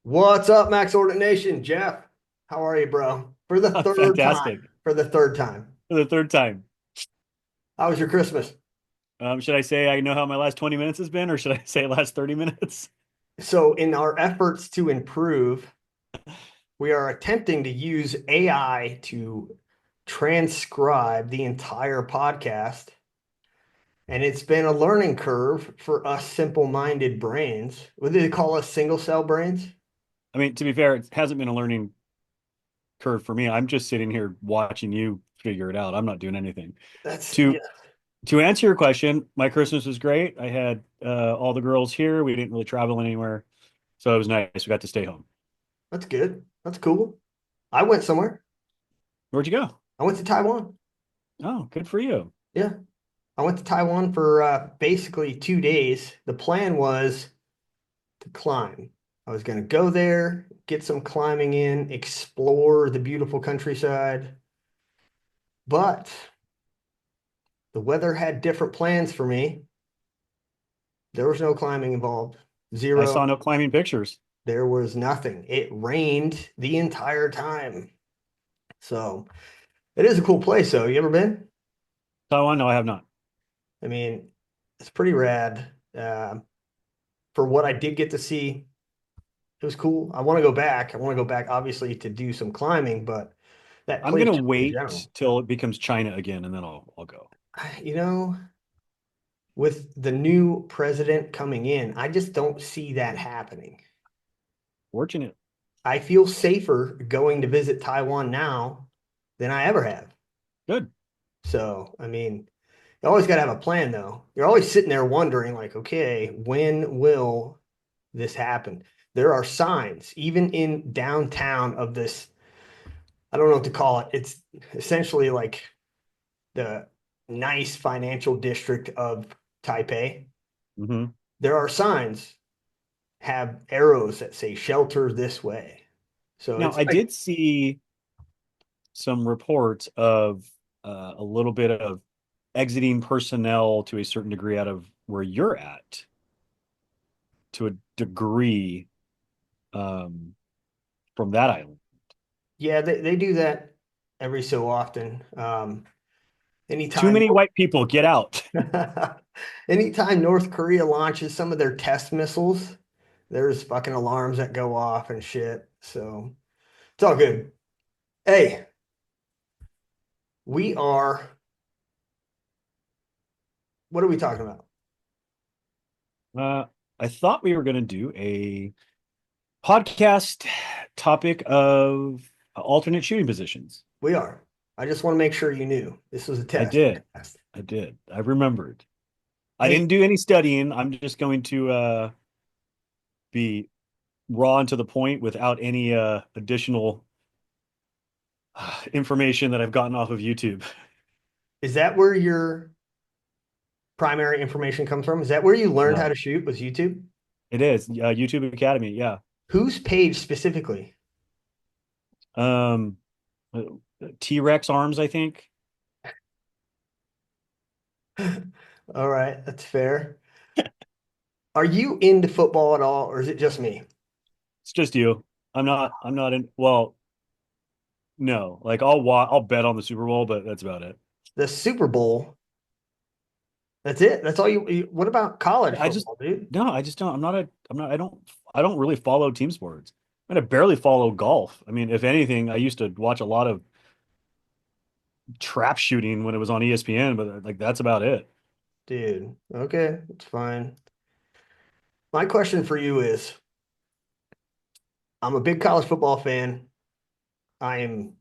What's up, Max Ordination? Jeph, how are you, bro? For the third time. Fantastic. For the third time. For the third time. How was your Christmas? Should I say I know how my last 20 minutes has been, or should I say last 30 minutes? So, in our efforts to improve, we are attempting to use AI to transcribe the entire podcast. And it's been a learning curve for us simple-minded brains. What do they call us, single cell brains? I mean, to be fair, it hasn't been a learning curve for me. I'm just sitting here watching you figure it out. I'm not doing anything. Yeah. To to answer your question, my Christmas was great. I had all the girls here. We didn't really travel anywhere, so it was nice. We got to stay home. That's good. That's cool. I went somewhere. Where'd you go? I went to Taiwan. Oh, good for you. Yeah. I went to Taiwan for basically 2 days. The plan was to climb. I was going to go there, get some climbing in, explore the beautiful countryside. But the weather had different plans for me. There was no climbing involved. I Zero. saw no climbing pictures. There was nothing. It rained the entire time. So it is a cool place, though. You ever been? Taiwan? No, I have not. I mean, it's pretty rad. For what I did get to see, it was cool. I want to go back. I want to go back, obviously, to do some climbing, but that I'm place gonna just in wait general, till it becomes China again, and then I'll go. you know, with the new president coming in, I just don't see that happening. Fortunate. I feel safer going to visit Taiwan now than I ever have. Good. So, I mean, you always got to have a plan, though. You're always sitting there wondering, like, okay, when will this happen? There are signs, even in downtown of this, I don't know what to call it. It's essentially like the nice financial district of Taipei. Hmm. There are signs have arrows that say shelter this way. So Now, it's I like, did see some reports of a little bit of exiting personnel to a certain degree out of where you're at, to a degree, um, from that island. yeah, they do that every so often. Too Anytime many white people, get out. anytime North Korea launches some of their test missiles, there's fucking alarms that go off and shit. So it's all good. Hey, we are, what are we talking about? Uh, I thought we were going to do a podcast topic of alternate shooting positions. We are. I just want to make sure you knew this was a I test. did. I did. I remembered. I Hey, didn't do any studying. I'm just going to be raw and to the point without any additional information that I've gotten off of YouTube. is that where your primary information comes from? Is that where you learned how No, to shoot? Was YouTube? it is YouTube Academy. Yeah. Whose page specifically? Um, T-Rex arms, I think. All right, that's fair. Are you into football at all, or is it just me? It's just you. I'm not in. Well, no. Like I'll bet on the Super Bowl, but that's about it. The Super Bowl, that's it. That's all what about college I just football, dude? no. I just don't. I'm not. I don't really follow team sports. I mean, I barely follow golf. I mean, if anything, I used to watch a lot of trap shooting when it was on ESPN, but like that's about it. Dude, okay, it's fine. My question for you is, I'm a big college football fan. I am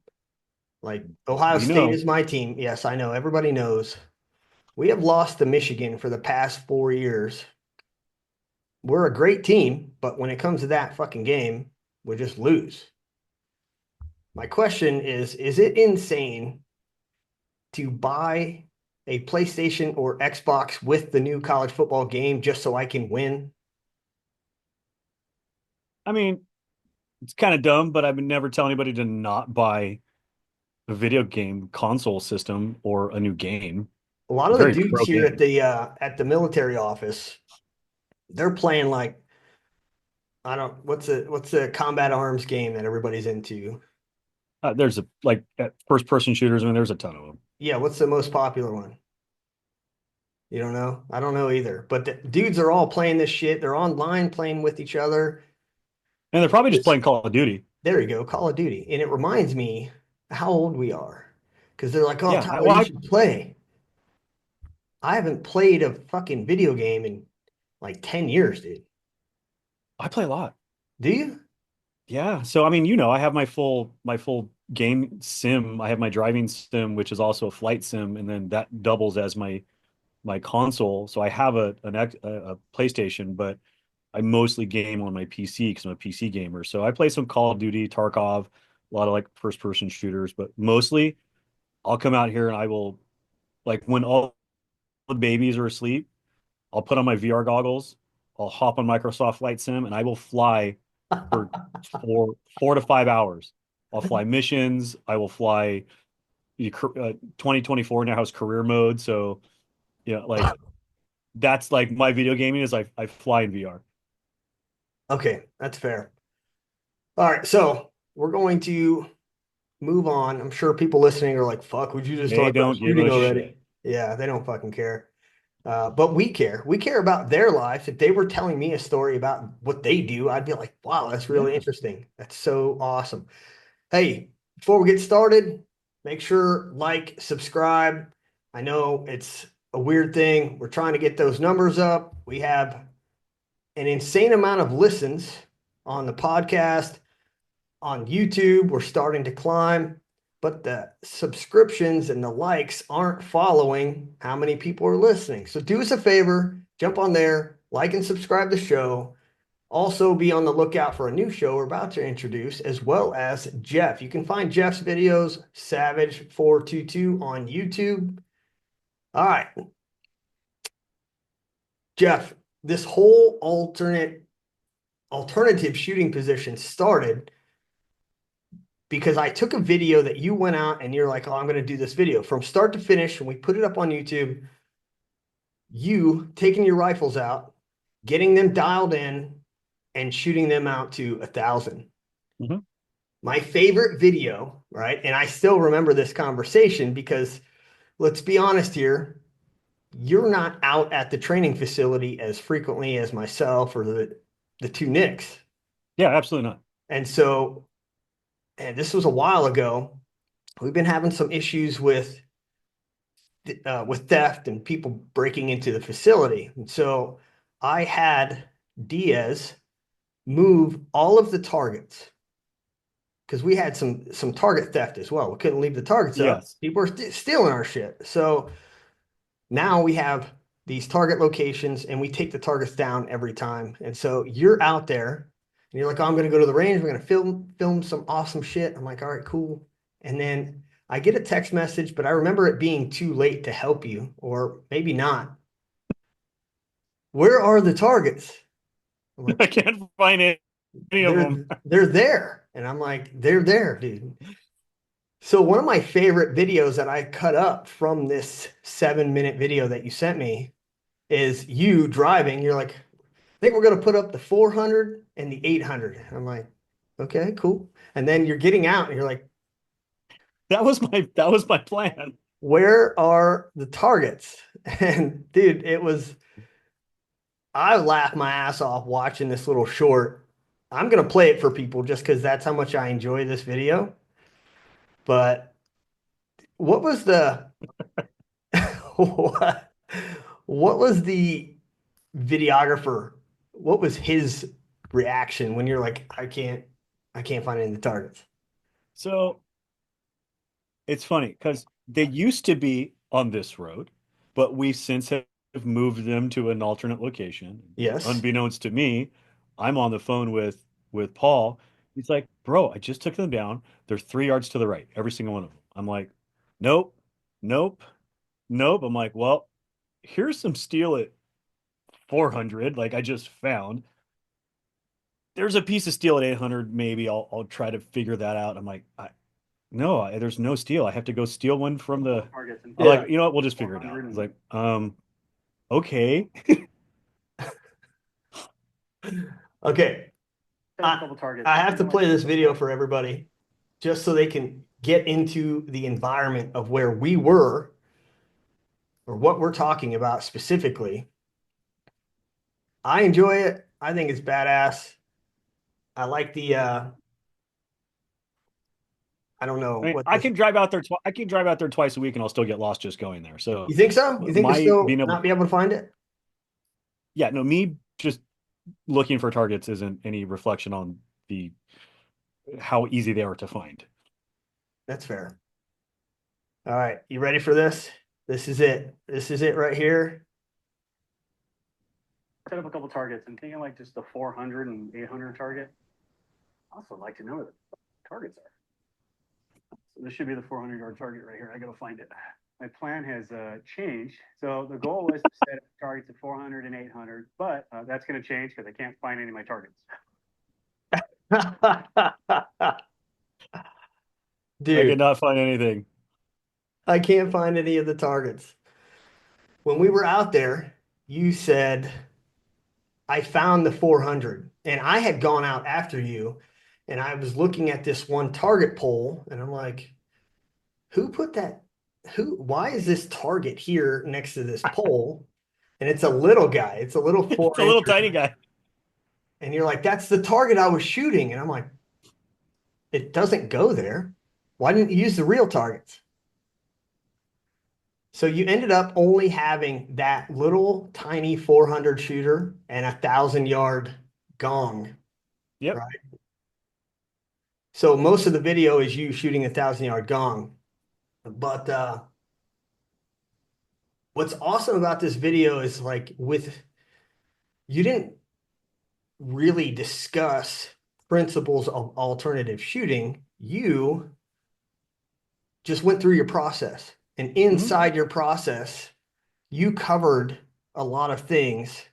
like Ohio We State know. is my team. Yes, I know. Everybody knows. We have lost to Michigan for the past 4 years. We're a great team, but when it comes to that fucking game, we just lose. My question is it insane to buy a PlayStation or Xbox with the new college football game just so I can win? I mean, it's kind of dumb, but I would never tell anybody to not buy a video game console system or a new game. A lot I'm of the very dudes pro here game. at the military office, they're playing like I don't, what's a combat arms game that everybody's into? There's a like first person shooters. I mean, there's a ton of them, Yeah, what's the most popular one? You don't know? I don't know either. But the dudes are all playing this shit. They're online playing with each other. and they're probably just It's, playing Call of Duty. there you go, Call of Duty. And it reminds me how old we are. Because they're like, oh, Yeah, Tyler, well, you should play. I haven't played a fucking video game in like 10 years, dude. I play a lot. Do you? Yeah, so I mean, I have my full game sim. I have my driving sim, which is also a flight sim, and then that doubles as my console. So I have a PlayStation, but I mostly game on my PC because I'm a PC gamer. So I play some Call of Duty, Tarkov, a lot of like first person shooters, but mostly I'll come out here and I will like when all the babies are asleep, I'll put on my VR goggles, I'll hop on Microsoft Flight Sim, and I will fly for 4 to 5 hours. I'll fly missions. I will fly 2024 now has career mode. So, like that's like my video gaming is I fly in VR. Okay, that's fair. All right, so we're going to move on. I'm sure people listening are like, fuck, would you just They talk about don't give shooting a already? shit. Yeah, they don't fucking care. But we care. We care about their lives. If they were telling me a story about what they do, I'd be like, wow, that's really Yeah. interesting. That's so awesome. Hey, before we get started, make sure like, subscribe. I know it's a weird thing. We're trying to get those numbers up. We have an insane amount of listens on the podcast, on YouTube. We're starting to climb, but the subscriptions and the likes aren't following how many people are listening. So do us a favor, jump on there, like and subscribe the show. Also, be on the lookout for a new show we're about to introduce, as well as Jeph. You can find Jeff's videos, Savage422, on YouTube. All right, Jeph, this whole alternative shooting position started because I took a video that you went out and you're like, oh, I'm going to do this video from start to finish. And we put it up on YouTube. You taking your rifles out, getting them dialed in, and shooting them out to 1,000. Mhm. My favorite video, right? And I still remember this conversation because let's be honest here, you're not out at the training facility as frequently as myself or the two Nicks. Yeah, absolutely not. And so, and this was a while ago, we've been having some issues with theft and people breaking into the facility. And so I had Diaz move all of the targets because we had some target theft as well. We couldn't leave the targets up. Yes. People were stealing our shit. So now we have these target locations and we take the targets down every time. And so you're out there and you're like, oh, I'm going to go to the range. We're going to film some awesome shit. I'm like, all right, cool. And then I get a text message, but I remember it being too late to help you, or maybe not. Where are the targets? I'm like, I can't find any of them. they're there. And I'm like, they're there, dude. So one of my favorite videos that I cut up from this 7-minute video that you sent me is you driving. You're like, I think we're going to put up the 400 and the 800. I'm like, okay, cool. And then you're getting out and you're like, That was my plan. where are the targets? And dude, I laughed my ass off watching this little short. I'm going to play it for people just because that's how much I enjoy this video. But what was the, what, what was the videographer? What was his reaction when you're like, I can't find any of the targets? So it's funny because they used to be on this road, but we since have moved them to an alternate location. Yes. Unbeknownst to me, I'm on the phone with Paul. He's like, "Bro, I just took them down. They're 3 yards to the right, every single one of them." I'm like, "Nope, nope, nope." I'm like, "Well, here's some steel at 400, like I just found. There's a piece of steel at 800, maybe. I'll try to figure that out." I'm like, no, there's no steel. I have to go steal one from the. I'm Yeah. like, you know what? We'll just figure it out. He's like, okay. Okay. a I, couple targets. I And have to thinking like play this video for everybody just so they can get into the environment of where we were or what we're talking about specifically. I enjoy it. I think it's badass. I like the I don't know I mean, what this. I can drive out there twice a week and I'll still get lost just going there. So You think so? You think you'll my still being able not be able to find it? yeah, no, me just looking for targets isn't any reflection on the how easy they are to find. That's fair. All right, you ready for this? This is it. This is it right here. Set up a couple targets and thinking like just the 400 and 800 target. I also like to know what the targets are. So this should be the 400-yard target right here. I got to find it. My plan has changed. So the goal was to set targets at 400 and 800, but that's going to change because I can't find any of my targets. I Dude, cannot find anything. I can't find any of the targets. When we were out there, you said, I found the 400, and I had gone out after you, and I was looking at this one target pole, and I'm like, who put that? Why is this target here next to this pole? And it's a little guy, it's a little It's four a little incher. tiny guy. And you're like, that's the target I was shooting. And I'm like, it doesn't go there. Why didn't you use the real targets? So you ended up only having that little tiny 400 shooter and 1,000-yard gong, Yep. right? So most of the video is you shooting 1,000-yard gong. But what's awesome about this video is like you didn't really discuss principles of alternative shooting. You just went through your process. And Mm-hmm. inside your process, you covered a lot of things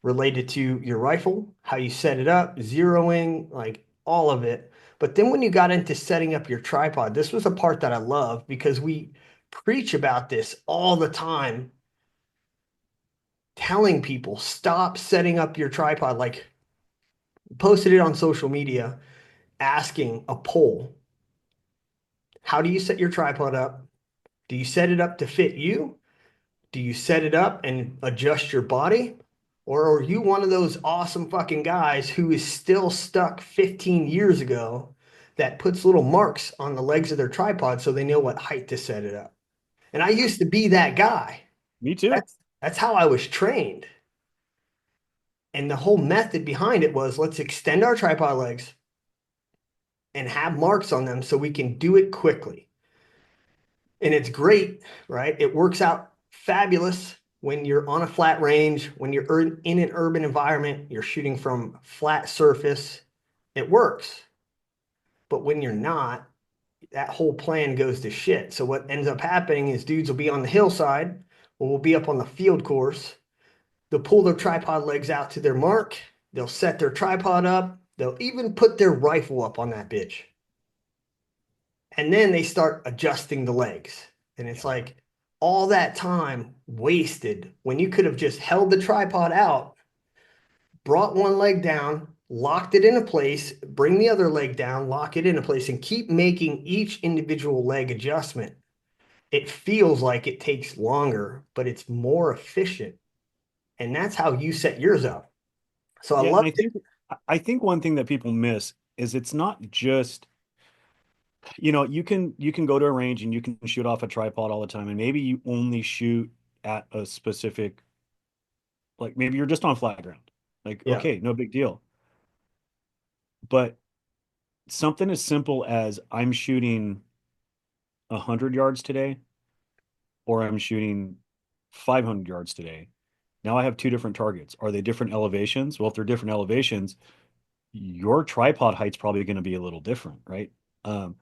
related to your rifle, how you set it up, zeroing, like all of it. But then when you got into setting up your tripod, this was a part that I love because we preach about this all the time, telling people stop setting up your tripod, like posted it on social media, asking a poll, how do you set your tripod up? Do you set it up to fit you? Do you set it up and adjust your body? Or are you one of those awesome fucking guys who is still stuck 15 years ago that puts little marks on the legs of their tripod so they know what height to set it up? And I used to be that guy. Me too. That's how I was trained. And the whole method behind it was let's extend our tripod legs and have marks on them so we can do it quickly. And it's great, right? It works out fabulous when you're on a flat range, when you're in an urban environment, you're shooting from flat surface, it works. But when you're not, that whole plan goes to shit. So what ends up happening is dudes will be on the hillside or will be up on the field course. They'll pull their tripod legs out to their mark. They'll set their tripod up. They'll even put their rifle up on that bitch. And then they start adjusting the legs. And it's like all that time wasted when you could have just held the tripod out, brought one leg down, locked it into place, bring the other leg down, lock it into place, and keep making each individual leg adjustment. It feels like it takes longer, but it's more efficient. And that's how you set yours up. So I Yeah, and loved it. I think one thing that people miss is it's not just you can go to a range and you can shoot off a tripod all the time and maybe you only shoot at a specific like maybe you're just on flat ground. Like Yeah. okay, no big deal. But something as simple as I'm shooting 100 yards today or I'm shooting 500 yards today. Now I have two different targets. Are they different elevations? Well, if they're different elevations, your tripod height's probably going to be a little different, right? Um,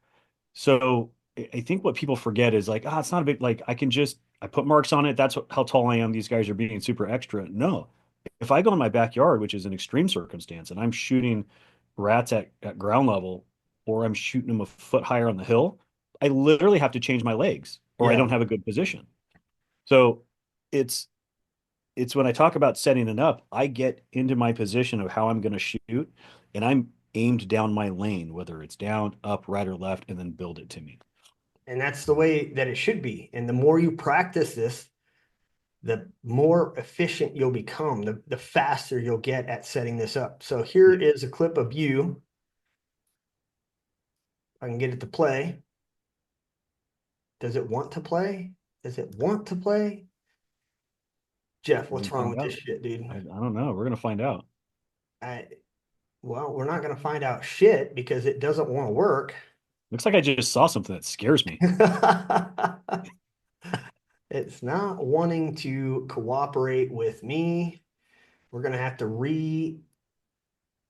so I think what people forget is like, it's not a big like I put marks on it. That's how tall I am. These guys are being super extra. No, if I go in my backyard, which is an extreme circumstance, and I'm shooting rats at ground level, or I'm shooting them a foot higher on the hill, I literally have to change my legs, or I Yeah. don't have a good position. So it's it's when I talk about setting it up, I get into my position of how I'm going to shoot, and I'm aimed down my lane, whether it's down, up, right, or left, and then build it to me. And that's the way that it should be. And the more you practice this, the more efficient you'll become, the faster you'll get at setting this up. So here Yeah. is a clip of you. I can get it to play. Does it want to play? Does it want to play? Jeph, We're what's gonna wrong find with this out. shit, dude? I don't know. We're gonna find out. I, well, we're not going to find out shit because it doesn't want to work. Looks like I just saw something that scares me. It's not wanting to cooperate with me. We're going to have to redo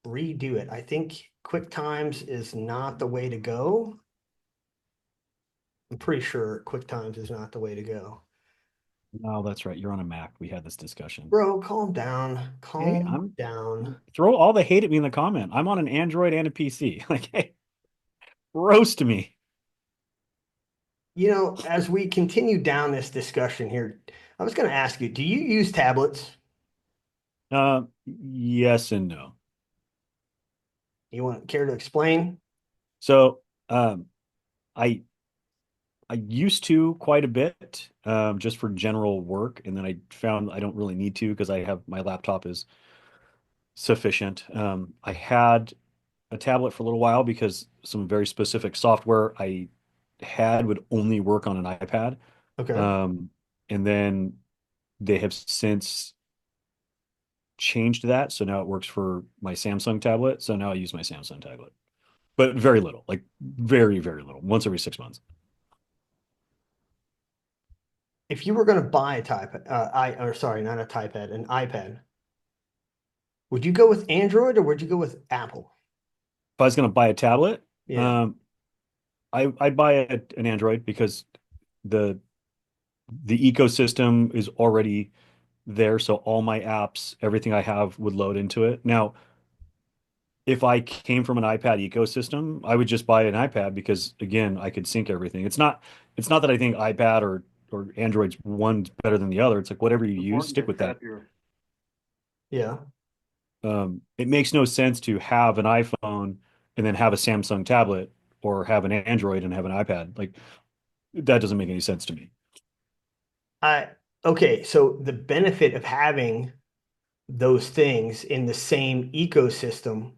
it. I think quick times is not the way to go. I'm pretty sure quick times is not the way to go. No, that's right. You're on a Mac. We had this discussion. Bro, calm down. Hey, Calm I'm down. throw all the hate at me in the comment. I'm on an Android and a PC. Like, hey, roast me. You know, as we continue down this discussion here, I was going to ask you, do you use tablets? Yes and no. You want care to explain? So, I I used to quite a bit, just for general work, and then I found I don't really need to because I have my laptop is sufficient. I had a tablet for a little while because some very specific software I had would only work on an iPad. Okay. Um, and then they have since changed that. So now it works for my Samsung tablet. So now I use my Samsung tablet, but very little, like very, very little, once every 6 months. If you were going to buy a type, or sorry, not a iPad, an iPad, would you go with Android or would you go with Apple? If I was going to buy a tablet, Yeah. um, I'd buy an Android because the the ecosystem is already there. So all my apps, everything I have would load into it. Now, if I came from an iPad ecosystem, I would just buy an iPad because again, I could sync everything. It's not that I think iPad or Android's one's better than the other. It's like whatever you use, Important to stick with that. tap your. Yeah. It makes no sense to have an iPhone and then have a Samsung tablet or have an Android and have an iPad. Like that doesn't make any sense to me. I okay, so the benefit of having those things in the same ecosystem,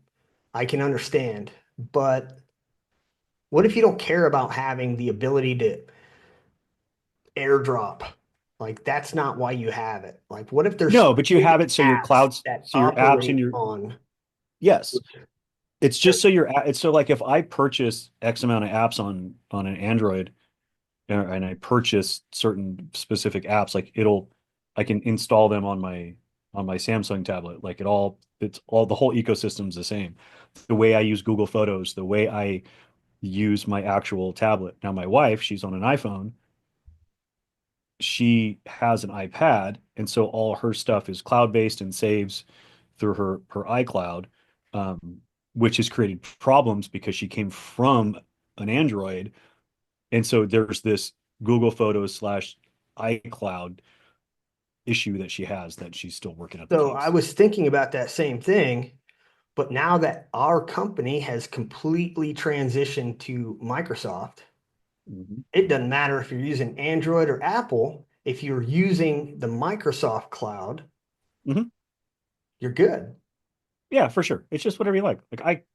I can understand. But what if you don't care about having the ability to airdrop? Like that's not why you have it. Like what if there's No, but you have specific it so your apps clouds, that so your apps and operate your on yes. It's their. just so it's so like if I purchase X amount of apps on an Android and I purchase certain specific apps, like I can install them on my Samsung tablet. Like it's all the whole ecosystem's the same. The way I use Google Photos, the way I use my actual tablet. Now my wife, she's on an iPhone. She has an iPad, and so all her stuff is cloud-based and saves through her iCloud, um, which has created problems because she came from an Android, and so there's this Google Photos slash iCloud issue that she has that she's still working out the So I kinks. was thinking about that same thing, but now that our company has completely transitioned to Microsoft, Mhm. it doesn't matter if you're using Android or Apple. If you're using the Microsoft cloud, Mhm. you're good. Yeah, for sure. It's just whatever you like. Like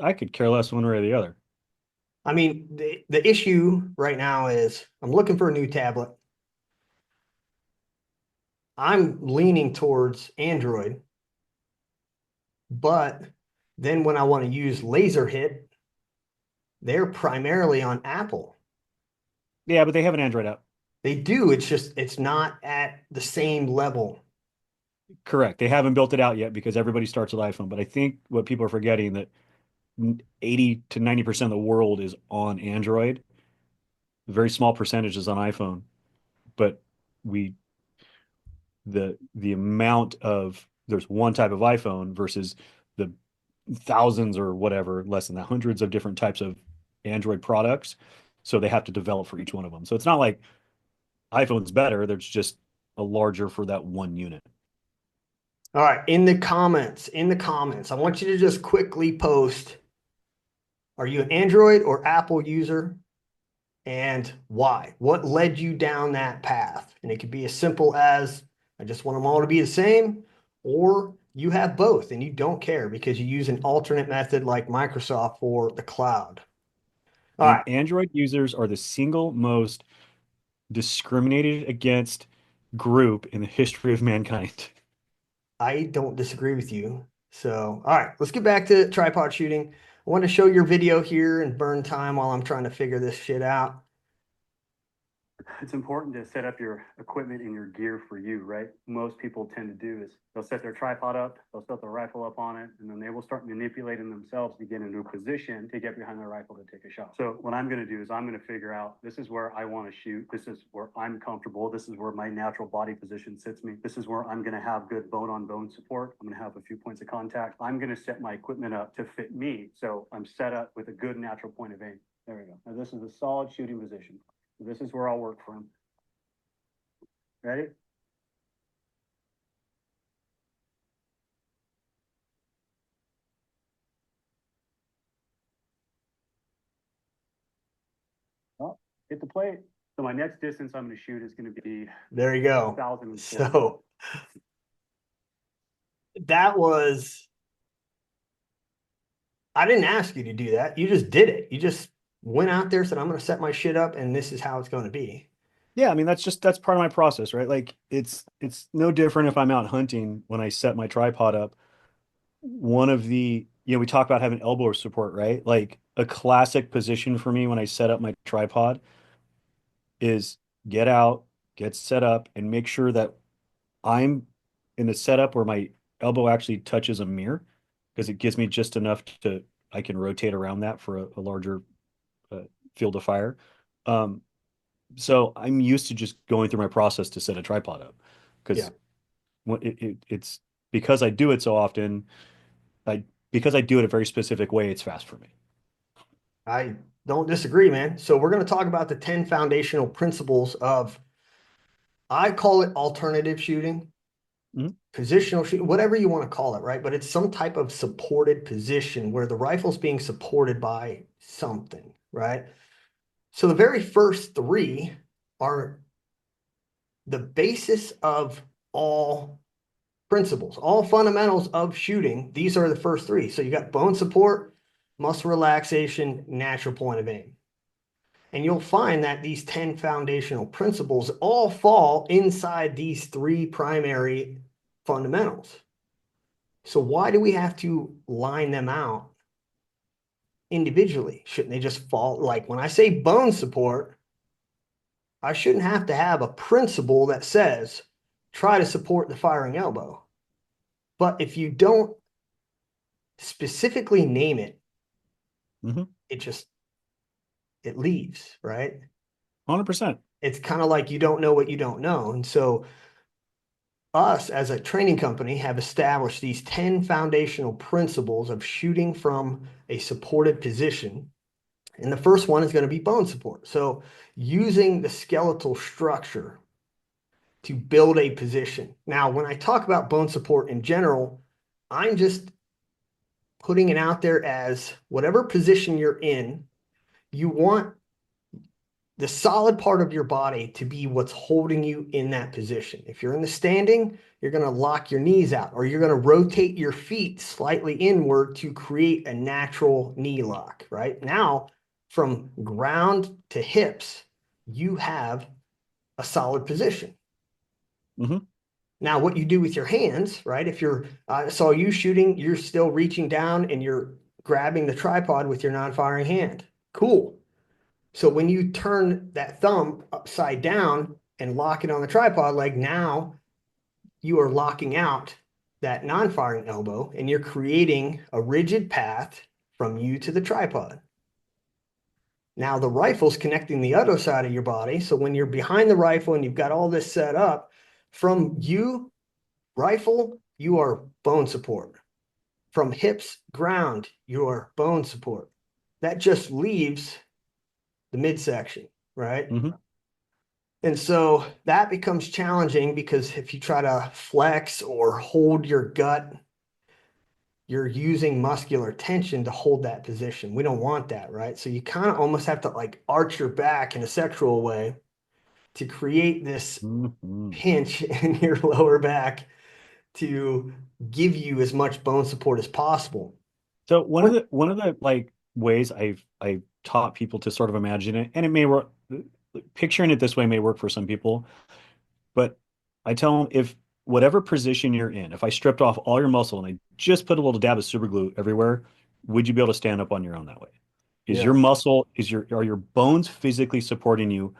I could care less one way or the other. I mean, the issue right now is I'm looking for a new tablet. I'm leaning towards Android, but then when I want to use Laser Hit, they're primarily on Apple. Yeah, but they have an Android app. They do. It's just it's not at the same level. Correct. They haven't built it out yet because everybody starts with iPhone. But I think what people are forgetting that 80 to 90% of the world is on Android. A very small percentage is on iPhone. But we the amount of there's one type of iPhone versus the thousands or whatever, less than that, hundreds of different types of Android products. So they have to develop for each one of them. So it's not like iPhone's better. There's just a larger for that one unit. All right, in the comments, I want you to just quickly post, are you an Android or Apple user and why? What led you down that path? And it could be as simple as, I just want them all to be the same, or you have both and you don't care because you use an alternate method like Microsoft for the cloud. All And right, Android users are the single most discriminated against group in the history of mankind. I don't disagree with you. So, all right, let's get back to tripod shooting. I want to show your video here and burn time while I'm trying to figure this shit out. It's important to set up your equipment and your gear for you, right? Most people tend to do is they'll set their tripod up, they'll set their rifle up on it, and then they will start manipulating themselves to get into a position to get behind their rifle to take a shot. So what I'm going to do is I'm going to figure out, this is where I want to shoot. This is where I'm comfortable. This is where my natural body position sits me. This is where I'm going to have good bone on bone support. I'm going to have a few points of contact. I'm going to set my equipment up to fit me. So I'm set up with a good natural point of aim. There we go. Now this is a solid shooting position. This is where I'll work from. Ready? Oh, hit the plate. So my next distance I'm going to shoot is going to be There you go. 1,040. So that was, I didn't ask you to do that. You just did it. You just went out there, said, I'm going to set my shit up and this is how it's going to be. Yeah, I mean that's part of my process, right? Like it's no different if I'm out hunting when I set my tripod up. One of the, we talk about having elbow support, right? Like a classic position for me when I set up my tripod is get out, get set up, and make sure that I'm in the setup where my elbow actually touches a mirror because it gives me just enough to I can rotate around that for a larger uh, field of fire. Um, so I'm used to just going through my process to set a tripod up Yeah. because it's because I do it so often. I because I do it a very specific way. It's fast for me. I don't disagree, man. So we're going to talk about the 10 foundational principles of, I call it alternative shooting, Mhm. positional shooting, whatever you want to call it, right? But it's some type of supported position where the rifle's being supported by something, right? So the very first three are the basis of all principles, all fundamentals of shooting. These are the first three. So you got bone support, muscle relaxation, natural point of aim. And you'll find that these 10 foundational principles all fall inside these three primary fundamentals. So why do we have to line them out individually? Shouldn't they just fall? Like when I say bone support, I shouldn't have to have a principle that says try to support the firing elbow. But if you don't specifically name it, Mhm. it just it leaves, right? 100%. It's kind of like you don't know what you don't know. And so us as a training company have established these 10 foundational principles of shooting from a supported position. And the first one is going to be bone support. So using the skeletal structure to build a position. Now, when I talk about bone support in general, I'm just putting it out there as whatever position you're in, you want the solid part of your body to be what's holding you in that position. If you're in the standing, you're going to lock your knees out, or you're going to rotate your feet slightly inward to create a natural knee lock, right? Now, from ground to hips, you have a solid position. Hmm. Now, what you do with your hands, right? If you're, saw you shooting, you're still reaching down and you're grabbing the tripod with your non-firing hand. Cool. So when you turn that thumb upside down and lock it on the tripod leg, now you are locking out that non-firing elbow and you're creating a rigid path from you to the tripod. Now the rifle's connecting the other side of your body. So when you're behind the rifle and you've got all this set up, from you, rifle, you are bone support. From hips, ground, you are bone support. That just leaves the midsection, right? Hmm. And so that becomes challenging because if you try to flex or hold your gut, you're using muscular tension to hold that position. We don't want that, right? So you kind of almost have to like arch your back in a sexual way to create this Mhm. pinch in your lower back to give you as much bone support as possible. So one of the like ways I've taught people to sort of imagine it, and it may work, picturing it this way may work for some people, but I tell them if whatever position you're in, if I stripped off all your muscle and I just put a little dab of super glue everywhere, would you be able to stand up on your own that way? Is Yeah. your muscle, are your bones physically supporting you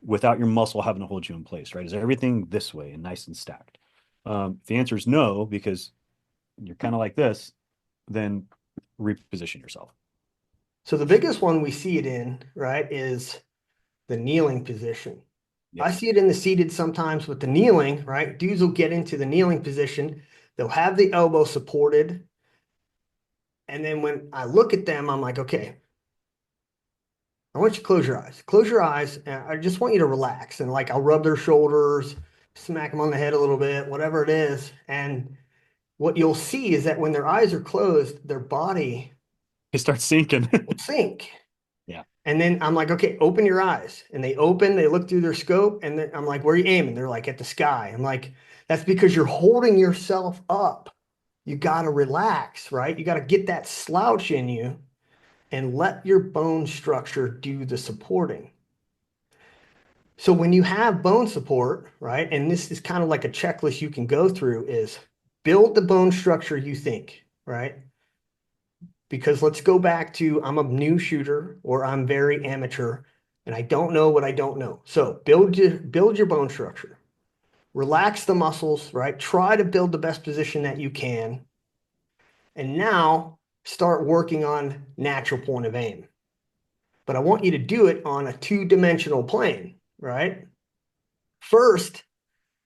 without your muscle having to hold you in place, right? Is everything this way and nice and stacked? If the answer is no, because you're kind of like this, then reposition yourself. So the biggest one we see it in, right, is the kneeling position. I Yes. see it in the seated sometimes with the kneeling, right? Dudes will get into the kneeling position. They'll have the elbow supported. And then when I look at them, I'm like, okay, I want you to close your eyes. Close your eyes. And I just want you to relax. And like I'll rub their shoulders, smack them on the head a little bit, whatever it is. And what you'll see is that when their eyes are closed, their body It starts sinking. will sink. Yeah. And then I'm like, okay, open your eyes. And they open, they look through their scope, and then I'm like, where are you aiming? They're like, at the sky. I'm like, that's because you're holding yourself up. You got to relax, right? You got to get that slouch in you and let your bone structure do the supporting. So when you have bone support, right, and this is kind of like a checklist you can go through, is build the bone structure you think, right? Because let's go back to I'm a new shooter or I'm very amateur and I don't know what I don't know. So build your bone structure. Relax the muscles, right? Try to build the best position that you can. And now start working on natural point of aim. But I want you to do it on a two-dimensional plane, right? First,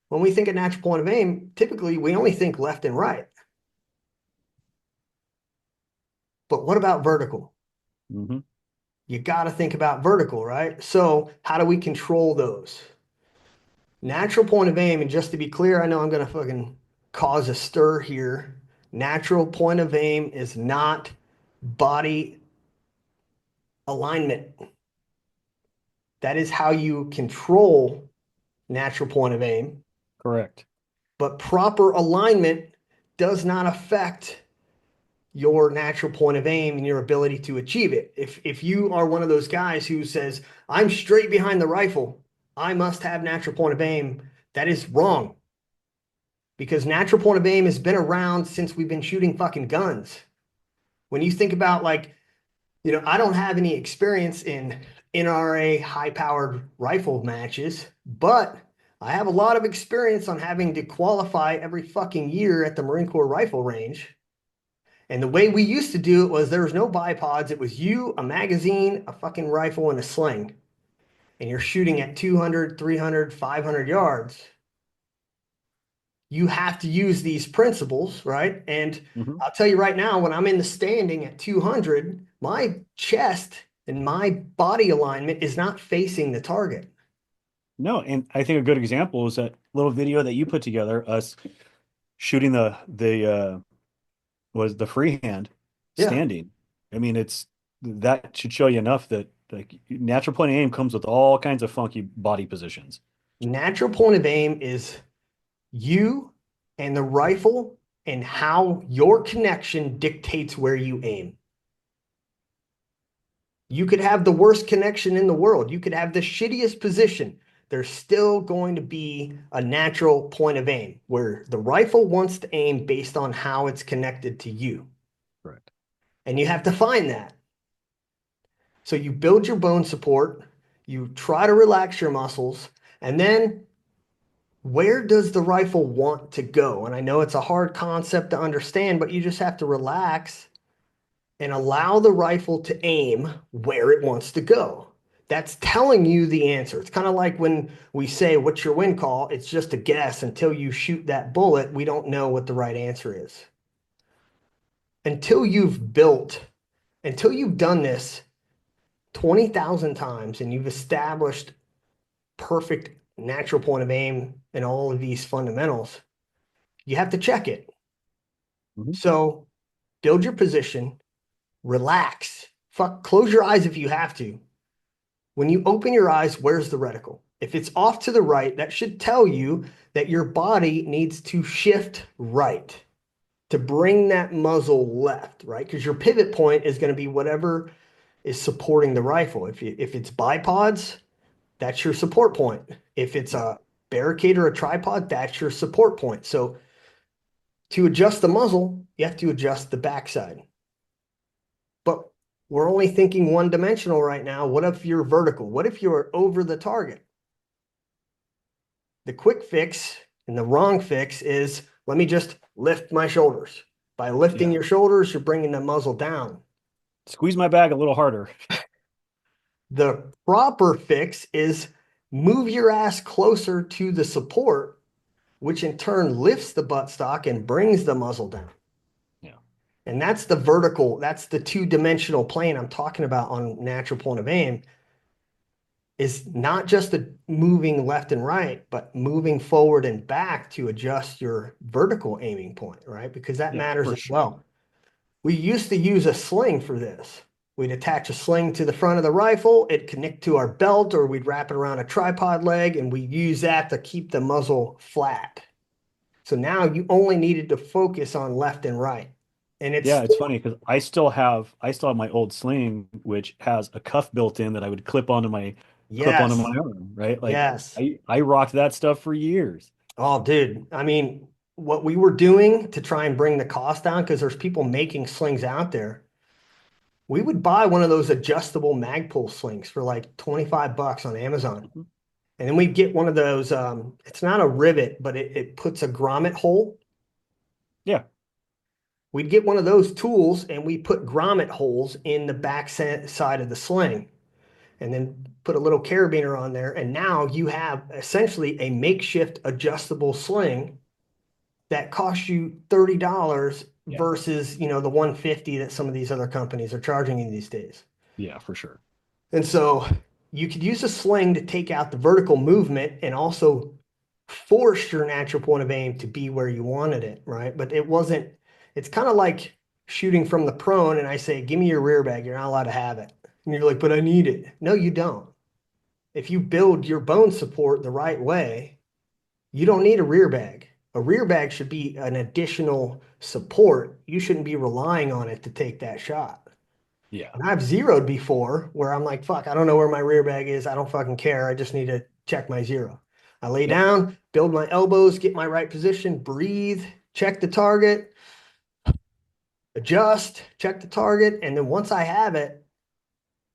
when we think of natural point of aim, typically we only think left and right. But what about vertical? Mm-hmm. You got to think about vertical, right? So how do we control those? Natural point of aim, and just to be clear, I know I'm going to fucking cause a stir here. Natural point of aim is not body alignment. That is how you control natural point of aim. Correct. But proper alignment does not affect your natural point of aim and your ability to achieve it. If you are one of those guys who says, I'm straight behind the rifle, I must have natural point of aim, that is wrong. Because natural point of aim has been around since we've been shooting fucking guns. When you think about like, I don't have any experience in NRA high-powered rifle matches, but I have a lot of experience on having to qualify every fucking year at the Marine Corps rifle range. And the way we used to do it was there was no bipods. It was you, a magazine, a fucking rifle, and a sling. And you're shooting at 200, 300, 500 yards. You have to use these principles, right? And Mm-hmm. I'll tell you right now, when I'm in the standing at 200, my chest and my body alignment is not facing the target. No, and I think a good example is that little video that you put together, us shooting the was the freehand Yeah. standing. I mean, that should show you enough that like natural point of aim comes with all kinds of funky body positions. Natural point of aim is you and the rifle and how your connection dictates where you aim. You could have the worst connection in the world. You could have the shittiest position. There's still going to be a natural point of aim where the rifle wants to aim based on how it's connected to you. Correct. And you have to find that. So you build your bone support, you try to relax your muscles, and then where does the rifle want to go? And I know it's a hard concept to understand, but you just have to relax and allow the rifle to aim where it wants to go. That's telling you the answer. It's kind of like when we say, what's your win call? It's just a guess. Until you shoot that bullet, we don't know what the right answer is. Until you've done this 20,000 times and you've established perfect natural point of aim and all of these fundamentals, you have to check it. Mhm. So build your position, relax, close your eyes if you have to. When you open your eyes, where's the reticle? If it's off to the right, that should tell you that your body needs to shift right to bring that muzzle left, right? Because your pivot point is going to be whatever is supporting the rifle. If it's bipods, that's your support point. If it's a barricade or a tripod, that's your support point. So to adjust the muzzle, you have to adjust the backside. But we're only thinking one dimensional right now. What if you're vertical? What if you're over the target? The quick fix and the wrong fix is let me just lift my shoulders. By lifting your shoulders, you're bringing the muzzle down. Squeeze my bag a little harder. The proper fix is move your ass closer to the support, which in turn lifts the buttstock and brings the muzzle down. Yeah. And that's the vertical, that's the two-dimensional plane I'm talking about on natural point of aim, is not just the moving left and right, but moving forward and back to adjust your vertical aiming point, right? Because that matters for as sure. well. We used to use a sling for this. We'd attach a sling to the front of the rifle, it'd connect to our belt, or we'd wrap it around a tripod leg, and we use that to keep the muzzle flat. So now you only needed to focus on left and right. And it's Yeah, it's funny because I still have my old sling, which has a cuff built in that I would clip onto yes, my arm, right? Like yes. I rocked that stuff for years. Oh, dude. I mean, what we were doing to try and bring the cost down, because there's people making slings out there. We would buy one of those adjustable Magpul slings for like 25 bucks on Amazon. Mhm. And then we'd get one of those, it's not a rivet, but it puts a grommet hole. Yeah. We'd get one of those tools and we put grommet holes in the back side of the sling and then put a little carabiner on there. And now you have essentially a makeshift adjustable sling that costs you $30 Yeah. versus, the 150 that some of these other companies are charging you these days. Yeah, for sure. And so you could use a sling to take out the vertical movement and also force your natural point of aim to be where you wanted it, right? But it's kind of like shooting from the prone and I say, give me your rear bag, you're not allowed to have it. And you're like, but I need it. No, you don't. If you build your bone support the right way, you don't need a rear bag. A rear bag should be an additional support. You shouldn't be relying on it to take that shot. Yeah. And I've zeroed before where I'm like, fuck, I don't know where my rear bag is. I don't fucking care. I just need to check my zero. I lay Yep. down, build my elbows, get my right position, breathe, check the target, adjust, check the target. And then once I have it,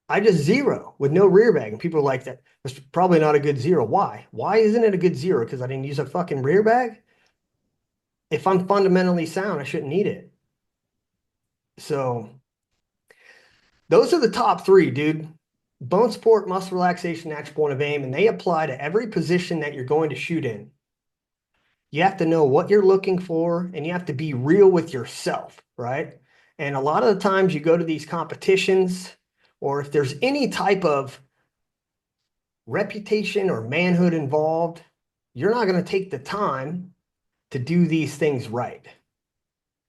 I just zero with no rear bag. And people are like, that's probably not a good zero. Why? Why isn't it a good zero? Because I didn't use a fucking rear bag? If I'm fundamentally sound, I shouldn't need it. So those are the top three, dude. Bone support, muscle relaxation, natural point of aim, and they apply to every position that you're going to shoot in. You have to know what you're looking for, and you have to be real with yourself, right? And a lot of the times you go to these competitions, or if there's any type of reputation or manhood involved, you're not going to take the time to do these things right. So,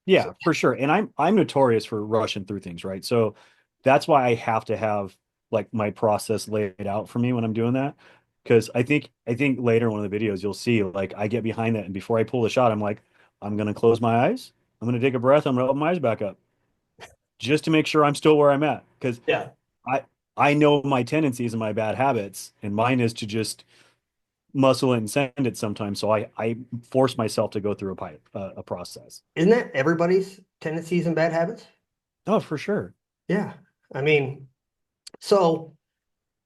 Yeah, for sure. And I'm notorious for rushing through things, right? So that's why I have to have like my process laid out for me when I'm doing that. Because I think later in one of the videos you'll see like I get behind that and before I pull the shot, I'm like, I'm gonna close my eyes, I'm gonna take a breath, I'm gonna open my eyes back up just to make sure I'm still where I'm at. Because yeah. I I know my tendencies and my bad habits, and mine is to just muscle it and send it sometimes. So I force myself to go through a process. Isn't that everybody's tendencies and bad habits? Oh, for sure. Yeah. I mean, so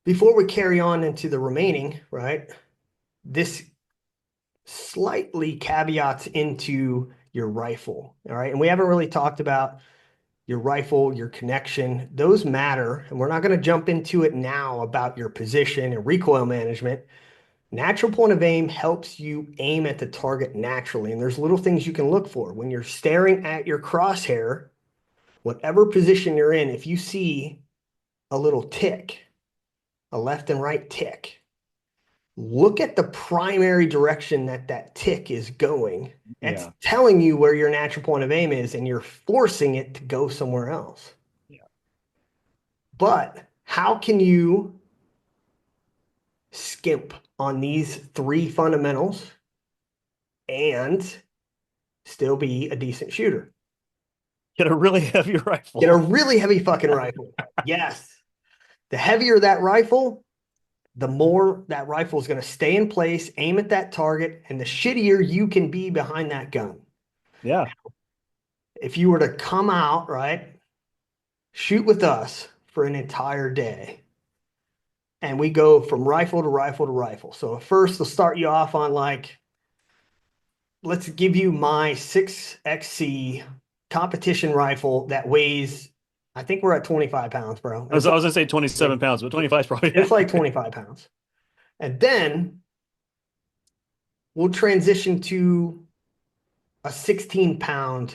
before we carry on into the remaining, right, this slightly caveats into your rifle. All right. And we haven't really talked about your rifle, your connection. Those matter. And we're not going to jump into it now about your position and recoil management. Natural point of aim helps you aim at the target naturally. And there's little things you can look for. When you're staring at your crosshair, whatever position you're in, if you see a little tick, a left and right tick, look at the primary direction that that tick is going. It's Yeah. telling you where your natural point of aim is, and you're forcing it to go somewhere else. Yeah. But how can you skimp on these three fundamentals and still be a decent shooter? Get a really heavy rifle. Get a really heavy fucking rifle. Yes. The heavier that rifle, the more that rifle is going to stay in place, aim at that target, and the shittier you can be behind that gun. Yeah. If you were to come out, right, shoot with us for an entire day, and we go from rifle to rifle to rifle. So first, they'll start you off on like, let's give you my 6XC competition rifle that weighs, I think we're at 25 pounds, bro. I was going to say 27 pounds, but 25 is probably. It's like 25 pounds. And then we'll transition to a 16-pound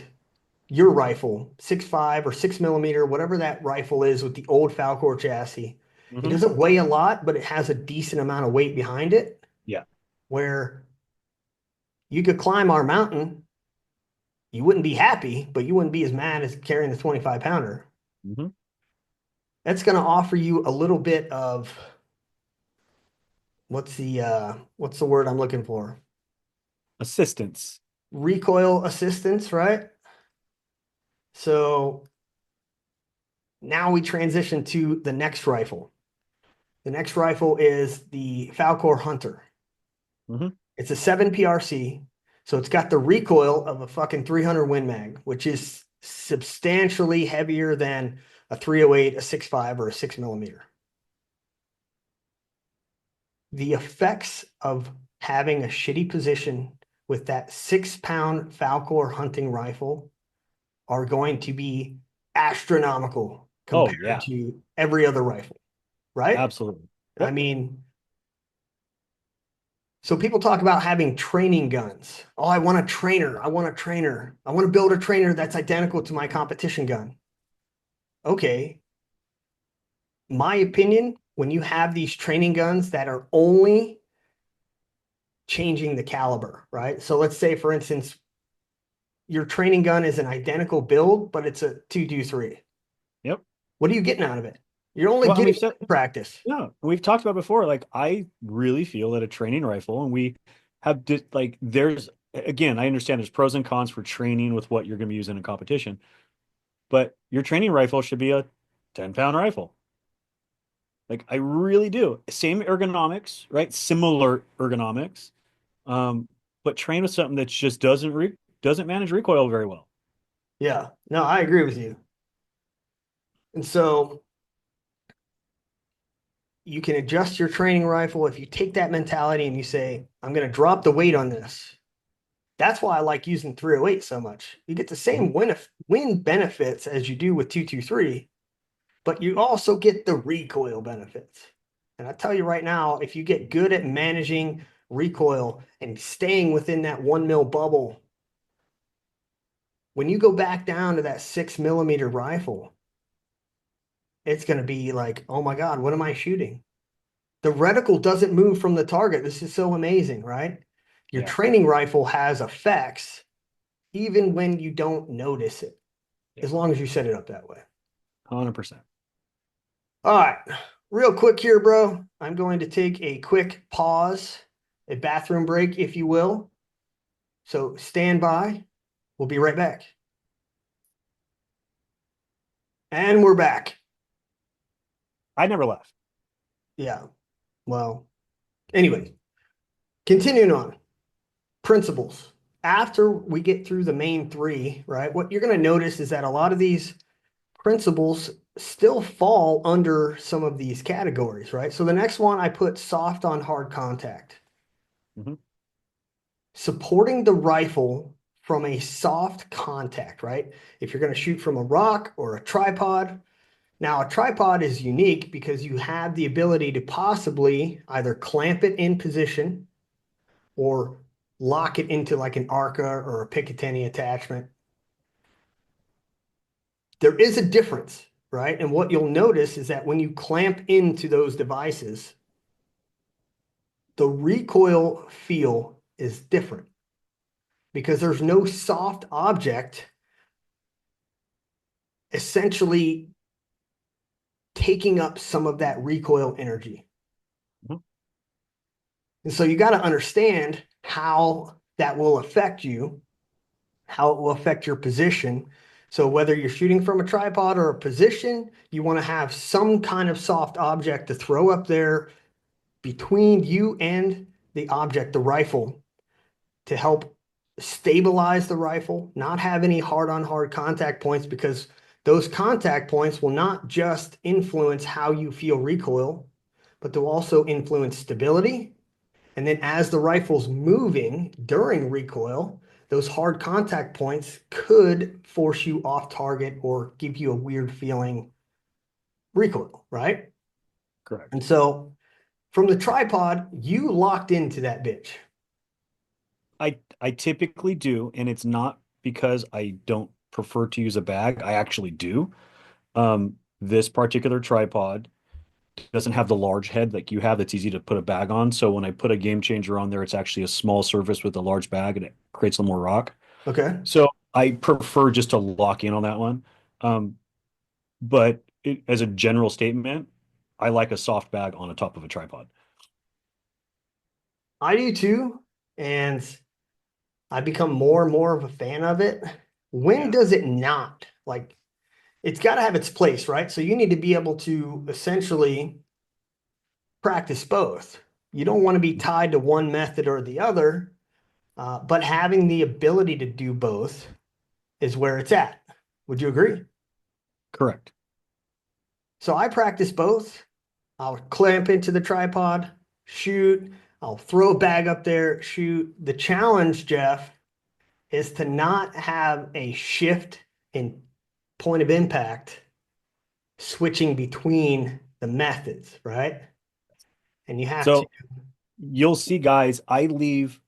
your rifle, 6.5 or 6mm, whatever that rifle is with the old Falcor chassis. It Mhm. doesn't weigh a lot, but it has a decent amount of weight behind it. Yeah. Where you could climb our mountain, you wouldn't be happy, but you wouldn't be as mad as carrying the 25-pounder. Mm-hmm. That's going to offer you a little bit of what's the word I'm looking for? Assistance. Recoil assistance, right? So now we transition to the next rifle. The next rifle is the Falcor Hunter. Mm-hmm. It's a 7 PRC, so it's got the recoil of a fucking 300 Win Mag, which is substantially heavier than a 308, a 6.5, or a 6mm. The effects of having a shitty position with that 6-pound Falcor hunting rifle are going to be astronomical compared to every other rifle, right? Absolutely. I Yep. mean, so people talk about having training guns. Oh, I want a trainer. I want a trainer. I want to build a trainer that's identical to my competition gun. Okay. My opinion, when you have these training guns that are only changing the caliber, right? So let's say, for instance, your training gun is an identical build, but it's a 223. Yep. What are you getting out of it? You're only Well, and getting we've said, practice. yeah, we've talked about before. Like, I really feel that a training rifle, and we have like, there's again, I understand there's pros and cons for training with what you're going to be using in competition, but your training rifle should be a 10-pound rifle. Like, I really do. Same ergonomics, right? Similar ergonomics, but train with something that just doesn't manage recoil very well. Yeah, no, I agree with you. And so you can adjust your training rifle if you take that mentality and you say, I'm going to drop the weight on this. That's why I like using 308 so much. You get the same win benefits as you do with 223, but you also get the recoil benefits. And I tell you right now, if you get good at managing recoil and staying within that 1 mil bubble, when you go back down to that 6mm rifle, it's going to be like, oh my God, what am I shooting? The reticle doesn't move from the target. This is so amazing, right? Your Yeah. training rifle has effects even when you don't notice it, as long as you set it up that way. 100%. All right, real quick here, bro. I'm going to take a quick pause, a bathroom break, if you will. So stand by. We'll be right back. And we're back. I never left. Yeah. Well, anyway, continuing on. Principles. After we get through the main three, right, what you're going to notice is that a lot of these principles still fall under some of these categories, right? So the next one I put soft on hard contact. Mhm. Supporting the rifle from a soft contact, right? If you're going to shoot from a rock or a tripod. Now, a tripod is unique because you have the ability to possibly either clamp it in position or lock it into like an ARCA or a Picatinny attachment. There is a difference, right? And what you'll notice is that when you clamp into those devices, the recoil feel is different because there's no soft object essentially taking up some of that recoil energy. Mhm. And so you got to understand how that will affect you, how it will affect your position. So whether you're shooting from a tripod or a position, you want to have some kind of soft object to throw up there between you and the object, the rifle, to help stabilize the rifle, not have any hard-on-hard contact points, because those contact points will not just influence how you feel recoil, but they'll also influence stability. And then as the rifle's moving during recoil, those hard contact points could force you off target or give you a weird feeling recoil, right? Correct. And so from the tripod, you locked into that bitch. I typically do, and it's not because I don't prefer to use a bag. I actually do. This particular tripod doesn't have the large head like you have that's easy to put a bag on. So when I put a game changer on there, it's actually a small surface with a large bag and it creates a little more rock. Okay. So I prefer just to lock in on that one. Um, as a general statement, I like a soft bag on the top of a tripod. I do too. And I become more and more of a fan of it. When Yeah, does it not? Like, it's got to have its place, right? So you need to be able to essentially practice both. You don't want to be tied to one method or the other, but having the ability to do both is where it's at. Would you agree? correct. So I practice both. I'll clamp into the tripod, shoot. I'll throw a bag up there, shoot. The challenge, Jeph, is to not have a shift in point of impact switching between the methods, right? And you have to, So you'll see guys, I leave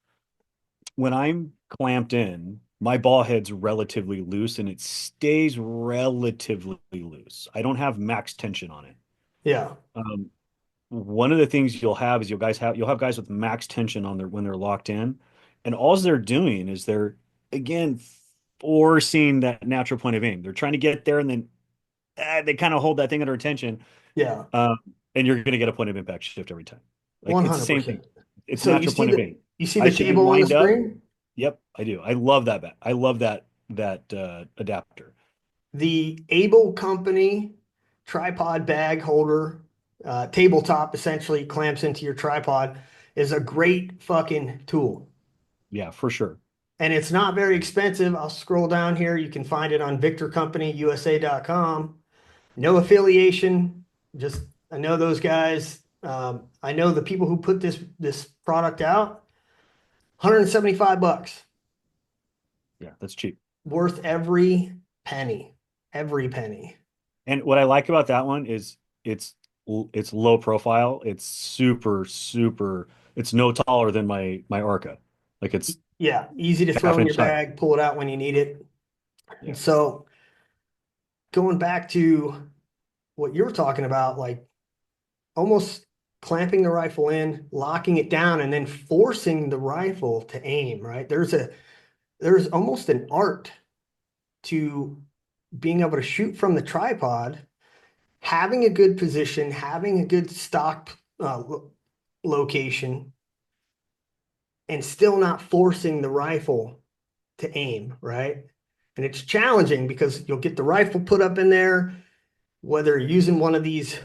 when I'm clamped in, my ball head's relatively loose and it stays relatively loose. I don't have max tension on it. yeah, Um, One of the things you'll have guys with max tension on their when they're locked in, and all they're doing is they're again forcing that natural point of aim. They're trying to get there, and then they kind of hold that thing under tension, yeah, um, and you're going to get a point of impact shift every time. Like it's the same thing. 100%. It's So natural point of aim. you see I the should be table on the lined up. screen? Yep, I do. I love that. I love that adapter. The Able Company tripod bag holder, tabletop essentially clamps into your tripod is a great fucking tool. Yeah, for sure. And it's not very expensive. I'll scroll down here. You can find it on victorcompanyusa.com. No affiliation. Just I know those guys. I know the people who put this product out. 175 bucks. Yeah, that's cheap. Worth every penny. Every penny. And what I like about that one is it's low profile. It's super. It's no taller than my Orca. Like it's Yeah, easy to throw half in inch your taller. bag, pull it out when you need it. And Yeah. so going back to what you're talking about, like almost clamping the rifle in, locking it down, and then forcing the rifle to aim, right? There's almost an art to being able to shoot from the tripod, having a good position, having a good stock location, and still not forcing the rifle to aim, right? And it's challenging because you'll get the rifle put up in there, whether you're using one of these,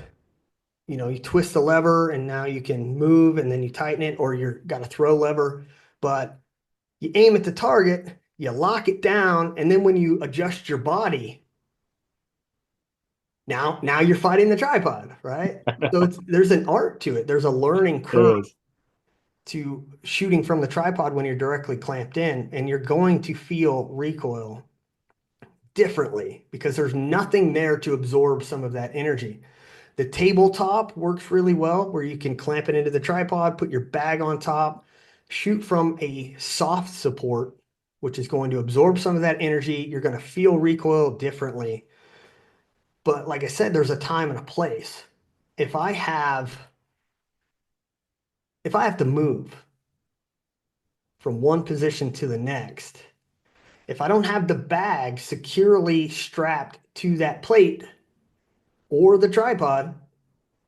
you twist the lever and now you can move and then you tighten it, or you're got a throw lever, but you aim at the target, you lock it down, and then when you adjust your body, now you're fighting the tripod, right? So there's an art to it. There's a learning There curve is. to shooting from the tripod when you're directly clamped in, and you're going to feel recoil differently because there's nothing there to absorb some of that energy. The tabletop works really well where you can clamp it into the tripod, put your bag on top, shoot from a soft support, which is going to absorb some of that energy. You're going to feel recoil differently. But like I said, there's a time and a place. If I have if I have to move from one position to the next, if I don't have the bag securely strapped to that plate or the tripod,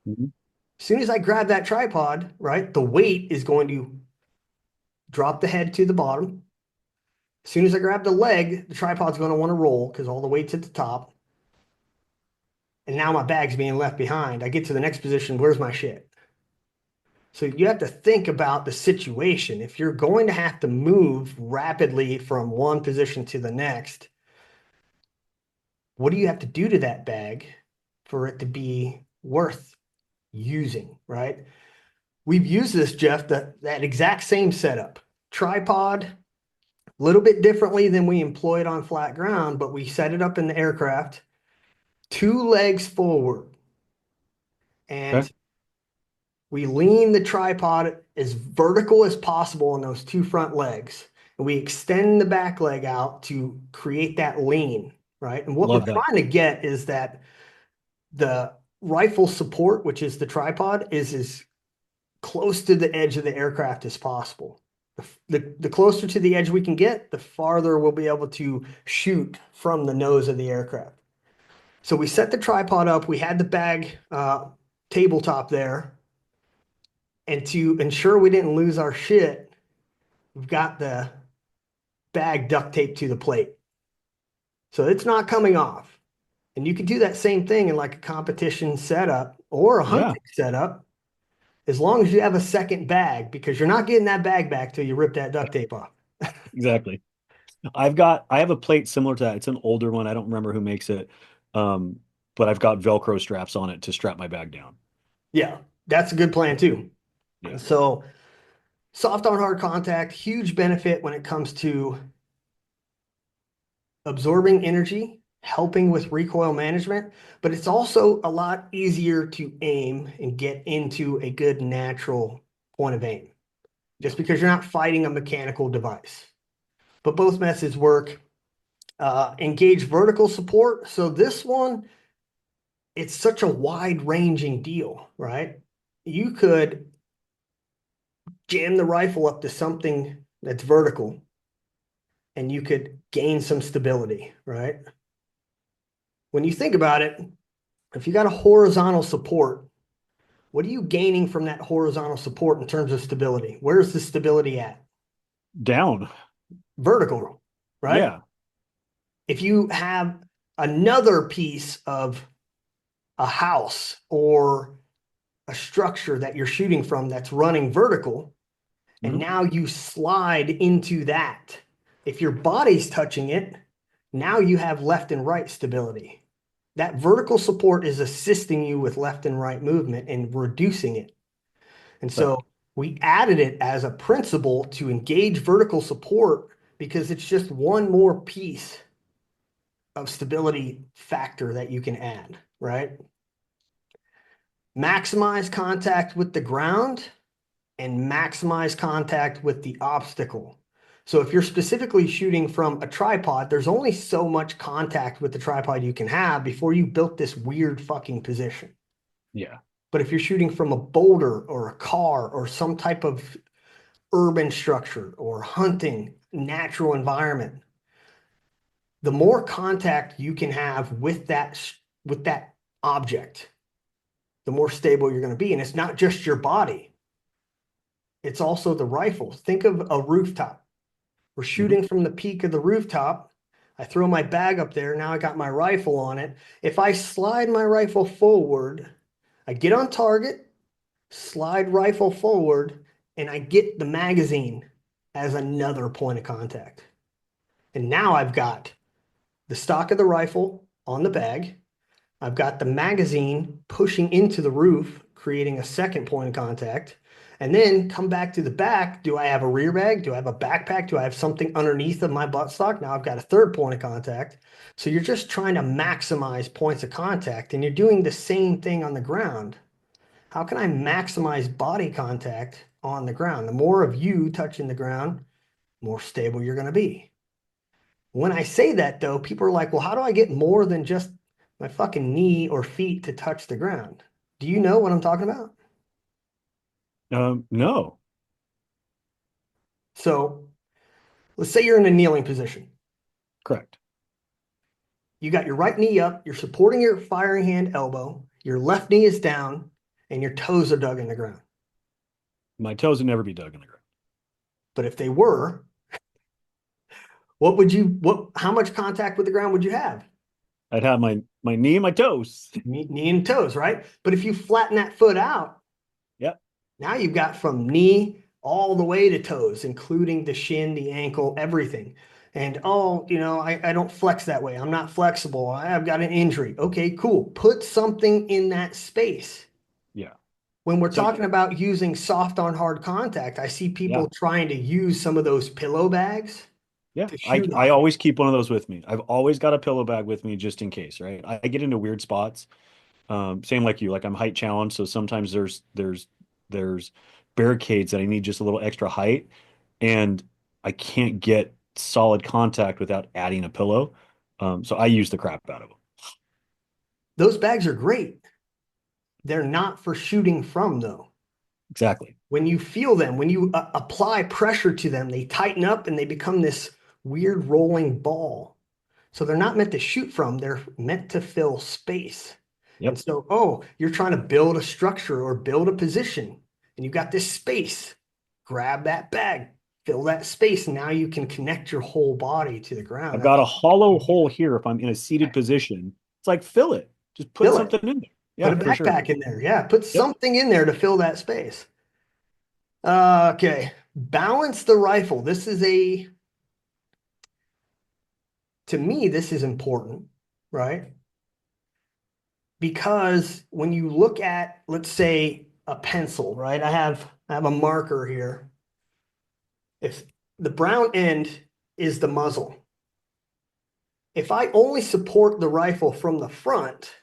Mhm. as soon as I grab that tripod, right, the weight is going to drop the head to the bottom. As soon as I grab the leg, the tripod's going to want to roll because all the weight's at the top. And now my bag's being left behind. I get to the next position. Where's my shit? So you have to think about the situation. If you're going to have to move rapidly from one position to the next, what do you have to do to that bag for it to be worth using, right? We've used this, Jeph, that exact same setup. Tripod, a little bit differently than we employed on flat ground, but we set it up in the aircraft, two legs forward, Okay. and we lean the tripod as vertical as possible on those two front legs. And we extend the back leg out to create that lean, right? And what we're Love that. trying to get is that the rifle support, which is the tripod, is as close to the edge of the aircraft as possible. The closer to the edge we can get, the farther we'll be able to shoot from the nose of the aircraft. So we set the tripod up. We had the bag tabletop there. And to ensure we didn't lose our shit, we've got the bag duct taped to the plate. So it's not coming off. And you could do that same thing in like a competition setup or a Yeah, hunting setup, as long as you have a second bag, because you're not getting that bag back till you rip that duct tape off. exactly. I have a plate similar to that. It's an older one. I don't remember who makes it. Um, but I've got Velcro straps on it to strap my bag down. Yeah, that's a good plan too. Yeah. So soft on hard contact, huge benefit when it comes to absorbing energy, helping with recoil management, but it's also a lot easier to aim and get into a good natural point of aim just because you're not fighting a mechanical device. But both methods work. Engage vertical support. So this one, it's such a wide ranging deal, right? You could jam the rifle up to something that's vertical and you could gain some stability, right? When you think about it, if you got a horizontal support, what are you gaining from that horizontal support in terms of stability? Where's the stability at? Down. Vertical, right? Yeah. If you have another piece of a house or a structure that you're shooting from that's running vertical, and Mhm. now you slide into that. If your body's touching it, now you have left and right stability. That vertical support is assisting you with left and right movement and reducing it. And But so we added it as a principle to engage vertical support because it's just one more piece of stability factor that you can add, right? Maximize contact with the ground and maximize contact with the obstacle. So if you're specifically shooting from a tripod, there's only so much contact with the tripod you can have before you built this weird fucking position. yeah. But if you're shooting from a boulder or a car or some type of urban structure or hunting, natural environment, the more contact you can have with that object, the more stable you're going to be. And it's not just your body, it's also the rifle. Think of a rooftop. We're Mhm. shooting from the peak of the rooftop. I throw my bag up there. Now I got my rifle on it. If I slide my rifle forward, I get on target, slide rifle forward, and I get the magazine as another point of contact. And now I've got the stock of the rifle on the bag. I've got the magazine pushing into the roof, creating a second point of contact. And then come back to the back. Do I have a rear bag? Do I have a backpack? Do I have something underneath of my buttstock? Now I've got a third point of contact. So you're just trying to maximize points of contact and you're doing the same thing on the ground. How can I maximize body contact on the ground? The more of you touching the ground, more stable you're going to be. When I say that though, people are like, well, how do I get more than just my fucking knee or feet to touch the ground? Do you know what I'm talking about? No. So let's say you're in a kneeling position. Correct. You got your right knee up, you're supporting your firing hand elbow, your left knee is down, and your toes are dug in the ground. My toes would never be dug in the ground. But if they were, how much contact with the ground would you have? I'd have my knee and my toes. Knee and toes, right? But if you flatten that foot out, Yep. now you've got from knee all the way to toes, including the shin, the ankle, everything. And oh, I don't flex that way. I'm not flexible. I've got an injury. Okay, cool. Put something in that space. Yeah. When we're So talking about using soft on hard contact, I see yeah. people trying to use some of those pillow bags Yeah. to I, shoot I off. always keep one of those with me. I've always got a pillow bag with me just in case, right? I get into weird spots. Same like you, like I'm height challenged, so sometimes there's barricades that I need just a little extra height, and I can't get solid contact without adding a pillow. So I use the crap out of them. Those bags are great. They're not for shooting from, though. Exactly. When you feel them, when you apply pressure to them, they tighten up and they become this weird rolling ball. So they're not meant to shoot from, they're meant to fill space. And Yep. so, oh, you're trying to build a structure or build a position, and you've got this space. Grab that bag, fill that space, and now you can connect your whole body to the ground. I've got a hollow That's hole here if I'm in a seated position. It's like fill it. Just put fill it. something in there. Put Yeah, a for sure. backpack in there. Yeah, put Yep. something in there to fill that space. Okay, balance the rifle. To me, this is important, right? Because when you look at, let's say, a pencil, right? I have a marker here. If the brown end is the muzzle, if I only support the rifle from the front,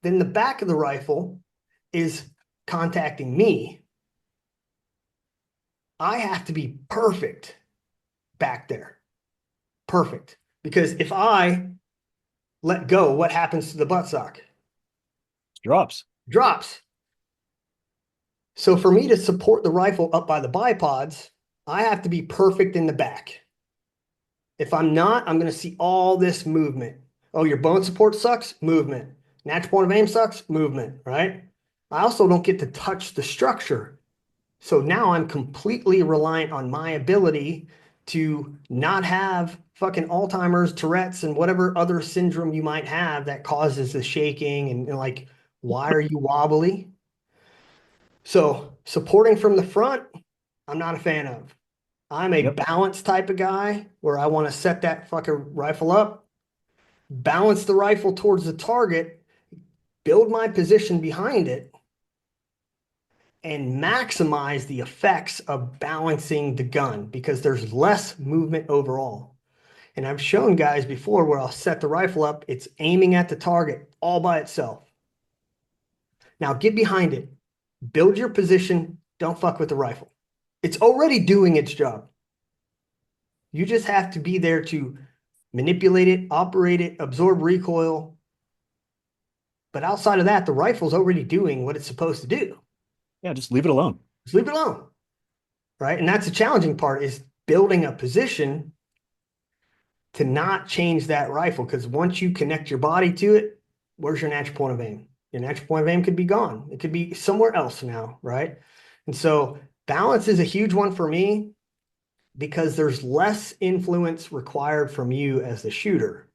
then the back of the rifle is contacting me. I have to be perfect back there. Perfect. Because if I let go, what happens to the buttstock? Drops. Drops. So for me to support the rifle up by the bipods, I have to be perfect in the back. If I'm not, I'm going to see all this movement. Oh, your bone support sucks? Movement. Natural point of aim sucks? Movement, right? I also don't get to touch the structure. So now I'm completely reliant on my ability to not have fucking Alzheimer's, Tourette's, and whatever other syndrome you might have that causes the shaking and like, why are you wobbly? So supporting from the front, I'm not a fan of. I'm a Yep. balanced type of guy where I want to set that fucking rifle up, balance the rifle towards the target, build my position behind it, and maximize the effects of balancing the gun because there's less movement overall. And I've shown guys before where I'll set the rifle up, it's aiming at the target all by itself. Now get behind it, build your position, don't fuck with the rifle. It's already doing its job. You just have to be there to manipulate it, operate it, absorb recoil. But outside of that, the rifle's already doing what it's supposed to do. Yeah, just leave it alone. Just leave it alone. Right. And that's the challenging part is building a position to not change that rifle. Because once you connect your body to it, where's your natural point of aim? Your natural point of aim could be gone. It could be somewhere else now. Right. And so balance is a huge one for me because there's less influence required from you as the shooter.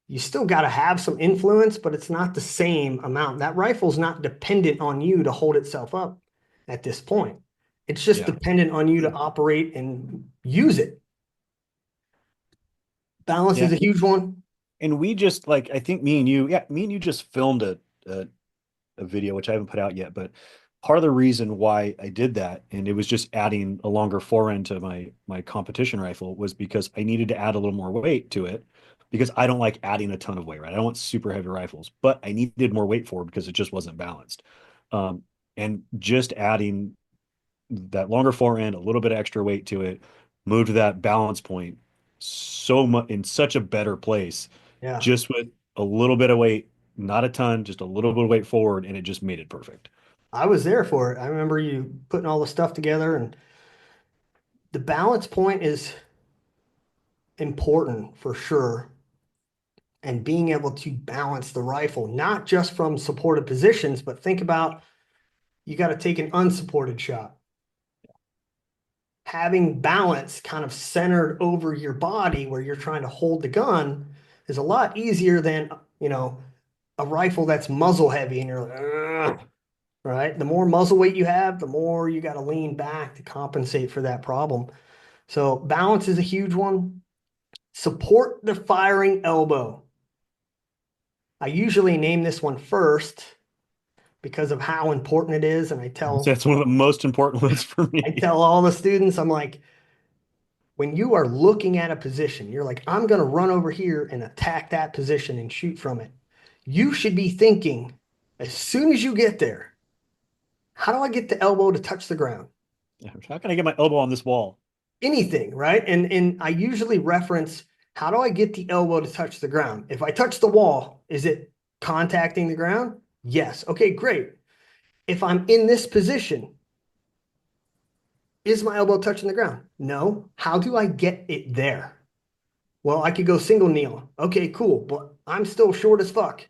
You still got to have some influence, but it's not the same amount. That rifle's not dependent on you to hold itself up at this point. It's just Yeah. dependent on you to operate and use it. Balance Yeah. is a huge one. And we just like I think me and you just filmed a video which I haven't put out yet, but part of the reason why I did that and it was just adding a longer forend to my competition rifle was because I needed to add a little more weight to it because I don't like adding a ton of weight, right? I don't want super heavy rifles, but I needed more weight for it because it just wasn't balanced. Um, and just adding that longer forend, a little bit of extra weight to it, moved to that balance point so much in such a better place, Yeah. just with a little bit of weight, not a ton, just a little bit of weight forward, and it just made it perfect. I was there for it. I remember you putting all the stuff together, and the balance point is important for sure. And being able to balance the rifle, not just from supported positions, but think about you got to take an unsupported shot. Having balance kind of centered over your body where you're trying to hold the gun is a lot easier than, a rifle that's muzzle heavy and you're like, ugh, right? The more muzzle weight you have, the more you got to lean back to compensate for that problem. So balance is a huge one. Support the firing elbow. I usually name this one first because of how important it is. And That's one of the most important ones for I me. tell all the students, I'm like, when you are looking at a position, you're like, I'm going to run over here and attack that position and shoot from it. You should be thinking, as soon as you get there, how do I get the elbow to touch the ground? How can I get my elbow on this wall? Anything, right? And I usually reference, how do I get the elbow to touch the ground? If I touch the wall, is it contacting the ground? Yes. Okay, great. If I'm in this position, is my elbow touching the ground? No. How do I get it there? Well, I could go single kneel. Okay, cool. But I'm still short as fuck.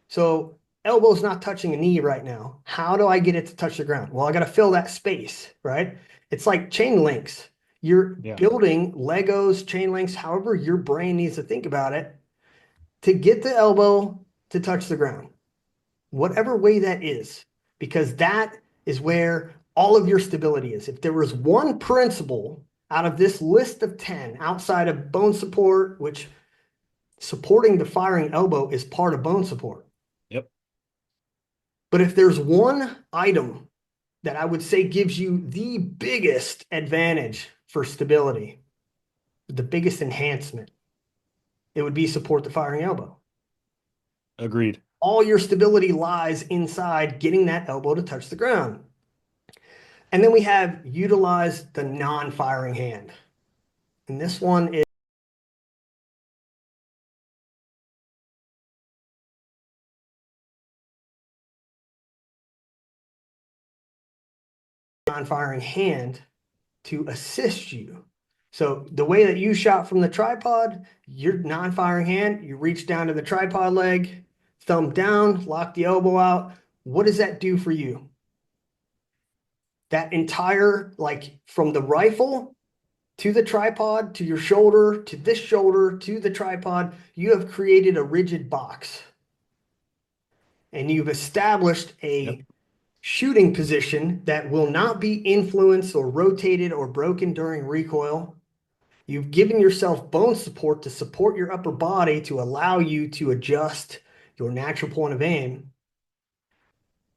So elbow's not touching a knee right now. How do I get it to touch the ground? Well, I got to fill that space, right? It's like chain links. You're building Legos, chain links, however your brain needs to think about it to get the elbow to touch the ground, whatever way that is, because that is where all of your stability is. If there was one principle out of this list of 10 outside of bone support, which supporting the firing elbow is part of bone support. Yep. But if there's one item that I would say gives you the biggest advantage for stability, the biggest enhancement, it would be support the firing elbow. Agreed. All your stability lies inside getting that elbow to touch the ground. And then we have utilize the non-firing hand. And this one is non-firing hand to assist you. So the way that you shot from the tripod, your non-firing hand, you reach down to the tripod leg, thumb down, lock the elbow out. What does that do for you? That entire, like from the rifle to the tripod, to your shoulder, to this shoulder, to the tripod, you have created a rigid box. And you've established a shooting position that will not be influenced or rotated or broken during recoil. You've given yourself bone support to support your upper body to allow you to adjust your natural point of aim.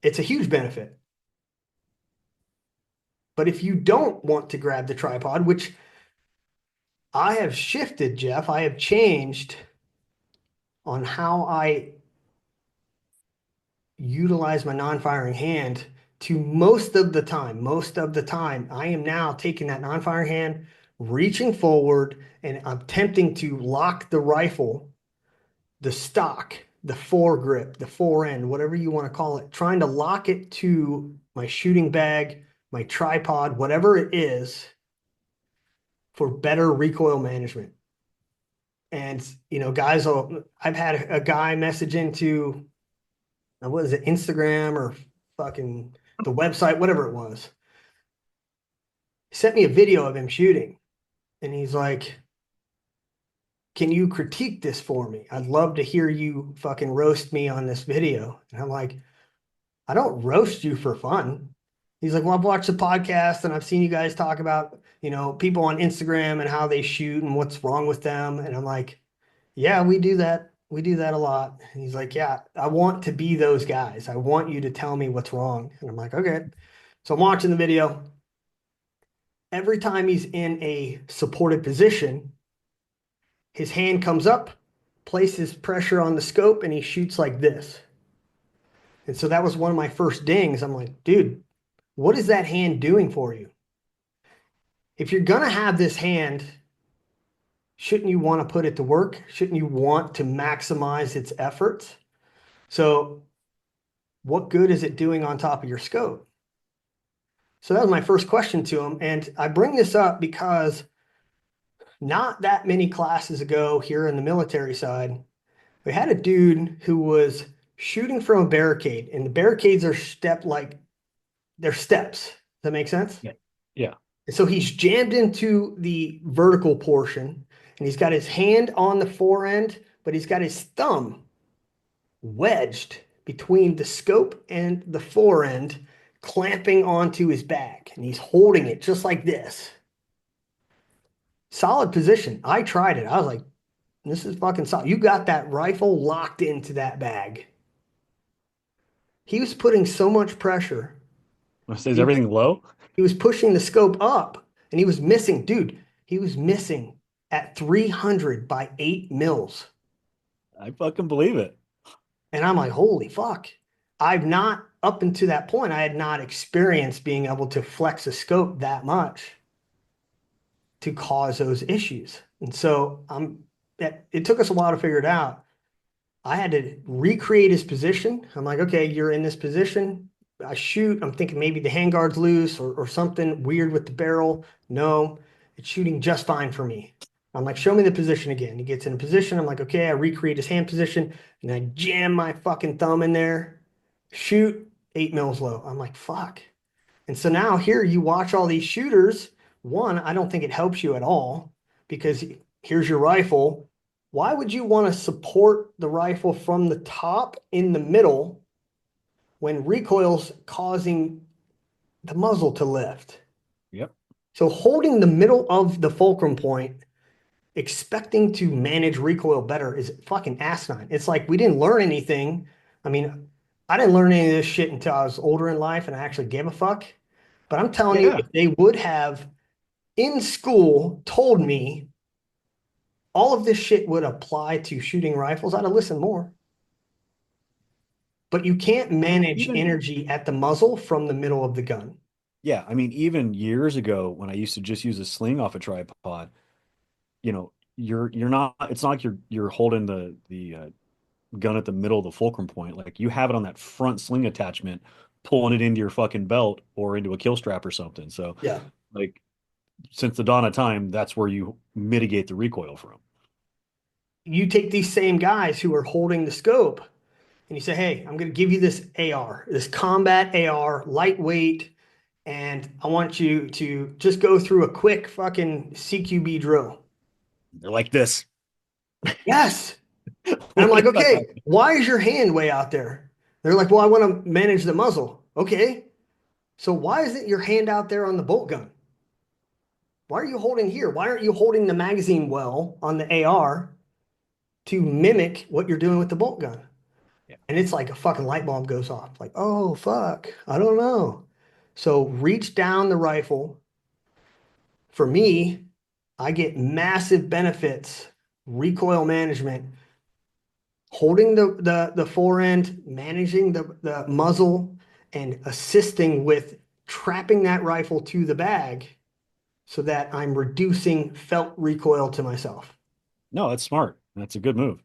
It's a huge benefit. But if you don't want to grab the tripod, which I have shifted, Jeph, I have changed on how I utilize my non-firing hand to most of the time, I am now taking that non-firing hand, reaching forward, and I'm attempting to lock the rifle, the stock, the foregrip, the forend, whatever you want to call it, trying to lock it to my shooting bag, my tripod, whatever it is, for better recoil management. And, guys, I've had a guy message into, what is it, Instagram or fucking the website, whatever it was. He sent me a video of him shooting, and he's like, can you critique this for me? I'd love to hear you fucking roast me on this video. And I'm like, I don't roast you for fun. He's like, well, I've watched the podcast and I've seen you guys talk about, people on Instagram and how they shoot and what's wrong with them. And I'm like, yeah, we do that. We do that a lot. And he's like, yeah, I want to be those guys. I want you to tell me what's wrong. And I'm like, okay. So I'm watching the video. Every time he's in a supported position, his hand comes up, places pressure on the scope, and he shoots like this. And so that was one of my first dings. I'm like, dude, what is that hand doing for you? If you're going to have this hand, shouldn't you want to put it to work? Shouldn't you want to maximize its efforts? So what good is it doing on top of your scope? So that was my first question to him. And I bring this up because not that many classes ago here in the military side, we had a dude who was shooting from a barricade, and the barricades are they're steps. Does that make sense? Yeah. Yeah. And so he's jammed into the vertical portion, and he's got his hand on the fore end, but he's got his thumb wedged between the scope and the fore end, clamping onto his bag, and he's holding it just like this. Solid position. I tried it. I was like, this is fucking solid. You got that rifle locked into that bag. He was putting so much pressure. Is everything low? He was pushing the scope up, and he was missing. Dude, he was missing at 300 by 8 mils. I fucking believe it. And I'm like, holy fuck. I've not, up until that point, I had not experienced being able to flex a scope that much to cause those issues. And so it took us a while to figure it out. I had to recreate his position. I'm like, okay, you're in this position. I shoot. I'm thinking maybe the handguard's loose or something weird with the barrel. No, it's shooting just fine for me. I'm like, show me the position again. He gets in a position. I'm like, okay, I recreate his hand position and I jam my fucking thumb in there, shoot 8 mils low. I'm like, fuck. And so now here you watch all these shooters. One, I don't think it helps you at all because here's your rifle. Why would you want to support the rifle from the top in the middle when recoil's causing the muzzle to lift? Yep. So holding the middle of the fulcrum point, expecting to manage recoil better is fucking asinine. It's like we didn't learn anything. I mean, I didn't learn any of this shit until I was older in life and I actually gave a fuck. But I'm telling you, Yeah. if they would have in school told me all of this shit would apply to shooting rifles, I'd have listened more. But you can't manage energy at the muzzle from the middle of the gun. Yeah, I mean, even years ago when I used to just use a sling off a tripod, you're not. It's not like you're holding the gun at the middle of the fulcrum point. Like you have it on that front sling attachment, pulling it into your fucking belt or into a kill strap or something. So, Yeah. like, since the dawn of time, that's where you mitigate the recoil from. You take these same guys who are holding the scope and you say, hey, I'm going to give you this AR, this combat AR, lightweight, and I want you to just go through a quick fucking CQB drill. They're like this. Yes. And I'm like, okay, why is your hand way out there? They're like, well, I want to manage the muzzle. Okay. So why isn't your hand out there on the bolt gun? Why are you holding here? Why aren't you holding the magazine well on the AR to mimic what you're doing with the bolt gun? Yeah. And it's like a fucking light bulb goes off. Like, oh, fuck. I don't know. So reach down the rifle. For me, I get massive benefits, recoil management, holding the fore end, managing the muzzle, and assisting with trapping that rifle to the bag so that I'm reducing felt recoil to myself. No, that's smart. That's a good move.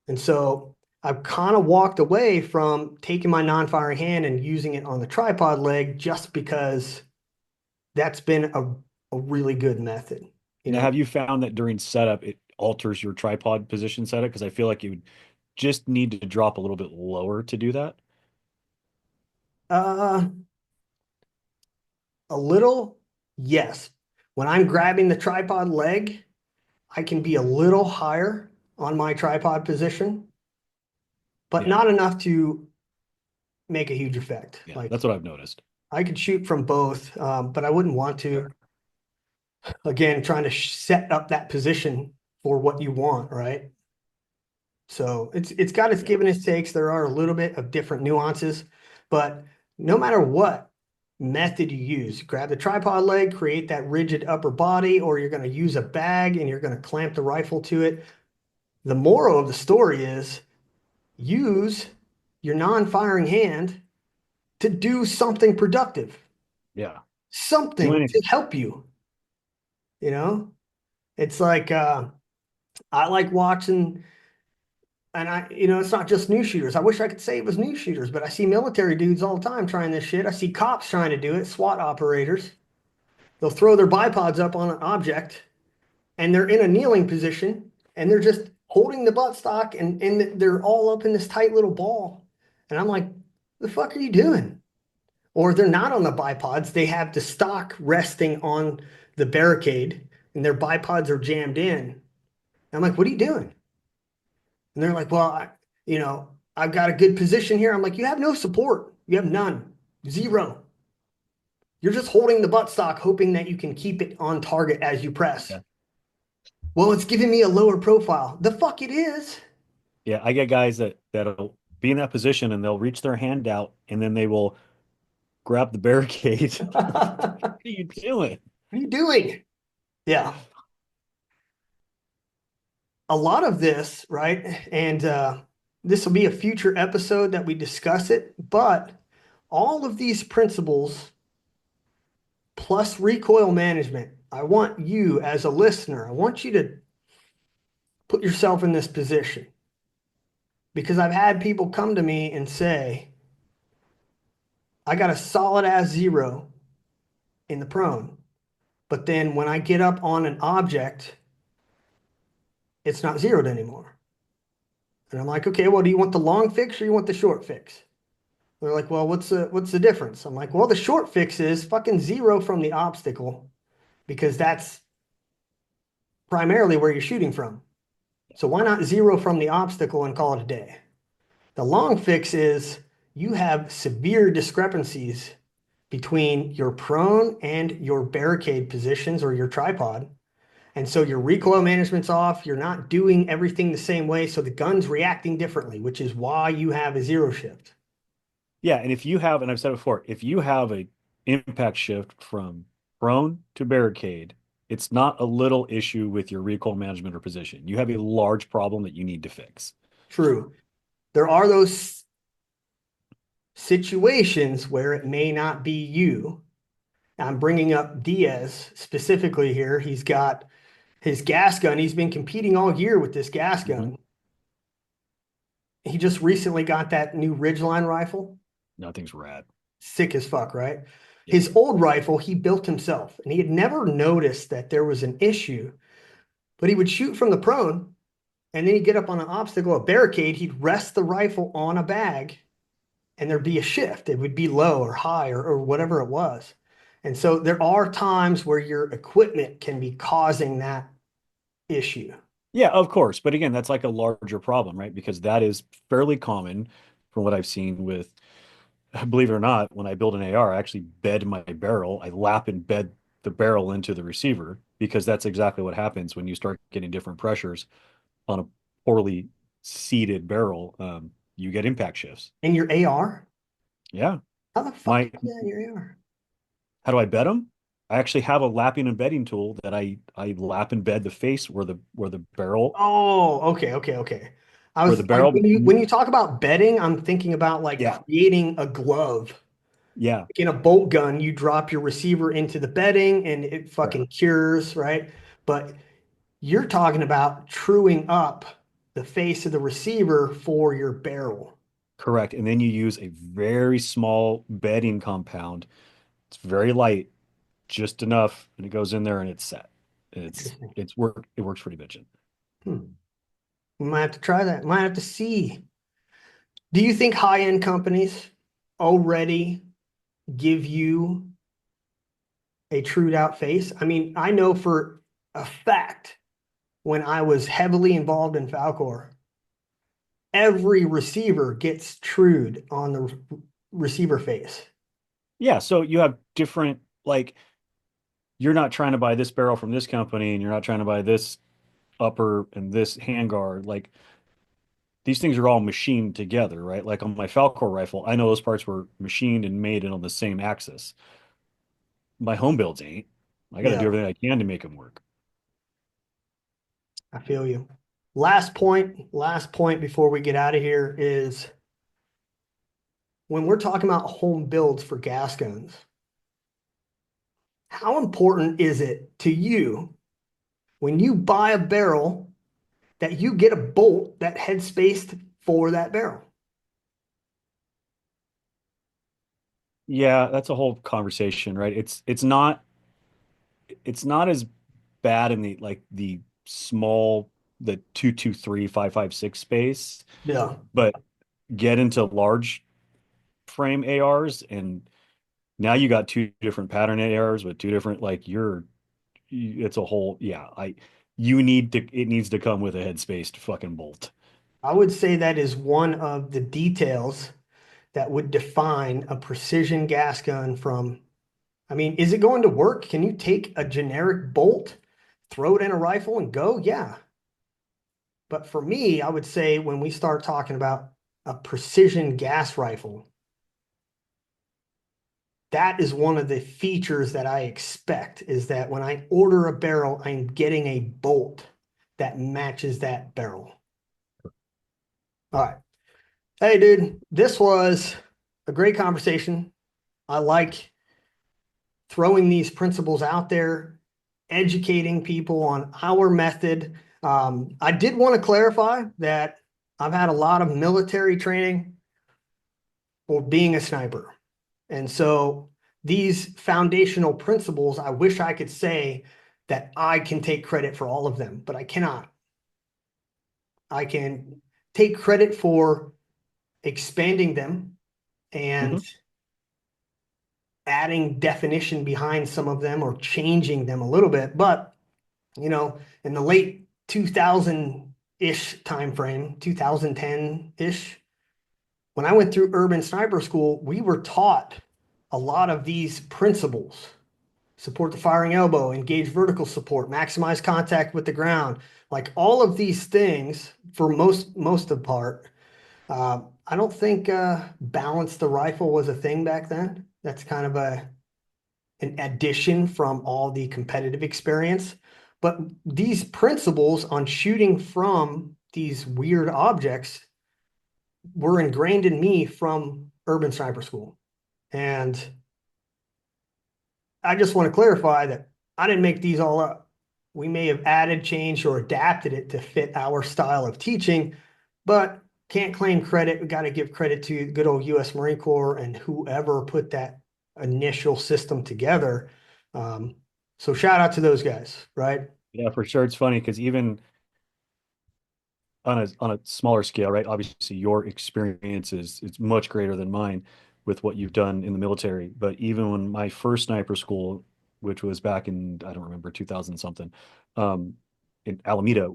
And so I've kind of walked away from taking my non-firing hand and using it on the tripod leg just because that's been a really good method. Now, have you found that during setup it alters your tripod position setup? Because I feel like you would just need to drop a little bit lower to do that. A little, yes. When I'm grabbing the tripod leg, I can be a little higher on my tripod position, but Yeah. not enough to make a huge effect. Yeah, Like that's what I've noticed. I could shoot from both, but I wouldn't want to. Again, trying to set up that position for what you want, right? So it's got its give and its takes. There are a little bit of different nuances, but no matter what method you use, grab the tripod leg, create that rigid upper body, or you're going to use a bag and you're going to clamp the rifle to it. The moral of the story is use your non-firing hand to do something productive, Yeah. Do something to anything. help you. You know, it's like I like watching it's not just new shooters. I wish I could say it was new shooters, but I see military dudes all the time trying this shit. I see cops trying to do it, SWAT operators. They'll throw their bipods up on an object and they're in a kneeling position and they're just holding the buttstock and they're all up in this tight little ball. And I'm like, the fuck are you doing? Or they're not on the bipods. They have the stock resting on the barricade and their bipods are jammed in. I'm like, what are you doing? And they're like, well, I've got a good position here. I'm like, you have no support. You have none. Zero. You're just holding the buttstock, hoping that you can keep it on target as you press. Yeah. Well, it's giving me a lower profile. The fuck it is. Yeah, I get guys that'll be in that position and they'll reach their hand out and then they will grab the barricade. What What are you doing? are you doing? Yeah. A lot of this, right? And this will be a future episode that we discuss it, but all of these principles plus recoil management, I want you as a listener, I want you to put yourself in this position because I've had people come to me and say, I got a solid ass zero in the prone, but then when I get up on an object, it's not zeroed anymore. And I'm like, okay, well, do you want the long fix or you want the short fix? They're like, well, what's the difference? I'm like, well, the short fix is fucking zero from the obstacle because that's primarily where you're shooting from. So why not zero from the obstacle and call it a day? The long fix is you have severe discrepancies between your prone and your barricade positions or your tripod. And so your recoil management's off. You're not doing everything the same way. So the gun's reacting differently, which is why you have a zero shift. Yeah, and if you have, and I've said it before, if you have a impact shift from prone to barricade, it's not a little issue with your recoil management or position. You have a large problem that you need to fix. True. There are those situations where it may not be you. I'm bringing up Diaz specifically here. He's got his gas gun. He's been competing all year with this gas gun. He just recently got that new Ridgeline rifle. Nothing's rad. Sick as fuck, right? Yeah. His old rifle he built himself, and he had never noticed that there was an issue. But he would shoot from the prone, and then he'd get up on an obstacle, a barricade. He'd rest the rifle on a bag, and there'd be a shift. It would be low or high or whatever it was. And so there are times where your equipment can be causing that issue. Yeah, of course. But again, that's like a larger problem, right? Because that is fairly common from what I've seen with, believe it or not, when I build an AR, I actually bed my barrel. I lap and bed the barrel into the receiver because that's exactly what happens when you start getting different pressures on a poorly seated barrel. You get impact shifts. In your AR? Yeah. How the fuck My, do you do that in your AR? how do I bed them? I actually have a lapping and bedding tool that I lap and bed the face where the barrel Oh, okay. I where was the like, barrel. when you talk about bedding, I'm thinking about like Yeah. creating a glove. Yeah. Like in a bolt gun, you drop your receiver into the bedding and it Correct. fucking cures, right? But you're talking about truing up the face of the receiver for your barrel. Correct. And then you use a very small bedding compound. It's very light, just enough, and it goes in there and it's set. And Interesting. it works pretty bitchin'. We might have to try that. Might have to see. Do you think high-end companies already give you a trued out face? I mean, I know for a fact when I was heavily involved in Falcor, every receiver gets trued on the receiver face. Yeah, so you have different, like, you're not trying to buy this barrel from this company and you're not trying to buy this upper and this handguard. Like, these things are all machined together, right? Like on my Falcor rifle, I know those parts were machined and made on the same axis. My home builds ain't. I got to do Yeah, everything I can to make them work. I feel you. Last point before we get out of here is when we're talking about home builds for gas guns, how important is it to you when you buy a barrel that you get a bolt that head spaced for that barrel. Yeah, that's a whole conversation, right? It's not as bad in the small, the 223 556 space, Yeah. but get into large frame ARs and now you got two different pattern ARs with two different, like, it's a whole, yeah, it needs to come with a headspaced fucking bolt. I would say that is one of the details that would define a precision gas gun from, I mean, is it going to work? Can you take a generic bolt, throw it in a rifle and go? Yeah. But for me, I would say when we start talking about a precision gas rifle, that is one of the features that I expect, is that when I order a barrel, I'm getting a bolt that matches that barrel. All right. Hey, dude, this was a great conversation. I like throwing these principles out there, educating people on our method. I did want to clarify that I've had a lot of military training for being a sniper. And so these foundational principles, I wish I could say that I can take credit for all of them, but I cannot. I can take credit for expanding them and adding definition behind some of them or changing them a little bit. But, in the late 2000-ish time frame, 2010-ish, when I went through urban sniper school, we were taught a lot of these principles: support the firing elbow, engage vertical support, maximize contact with the ground. Like all of these things, for most of the part, I don't think balance the rifle was a thing back then. That's kind of an addition from all the competitive experience. But these principles on shooting from these weird objects were ingrained in me from urban sniper school. And I just want to clarify that I didn't make these all up. We may have added, changed, or adapted it to fit our style of teaching, but can't claim credit. We got to give credit to good old US Marine Corps and whoever put that initial system together. So shout out to those guys, right? Yeah, for sure. It's funny because even on a smaller scale, right? Obviously, your experience is it's much greater than mine with what you've done in the military. But even when my first sniper school, which was back in, I don't remember, 2000 something, um, in Alameda,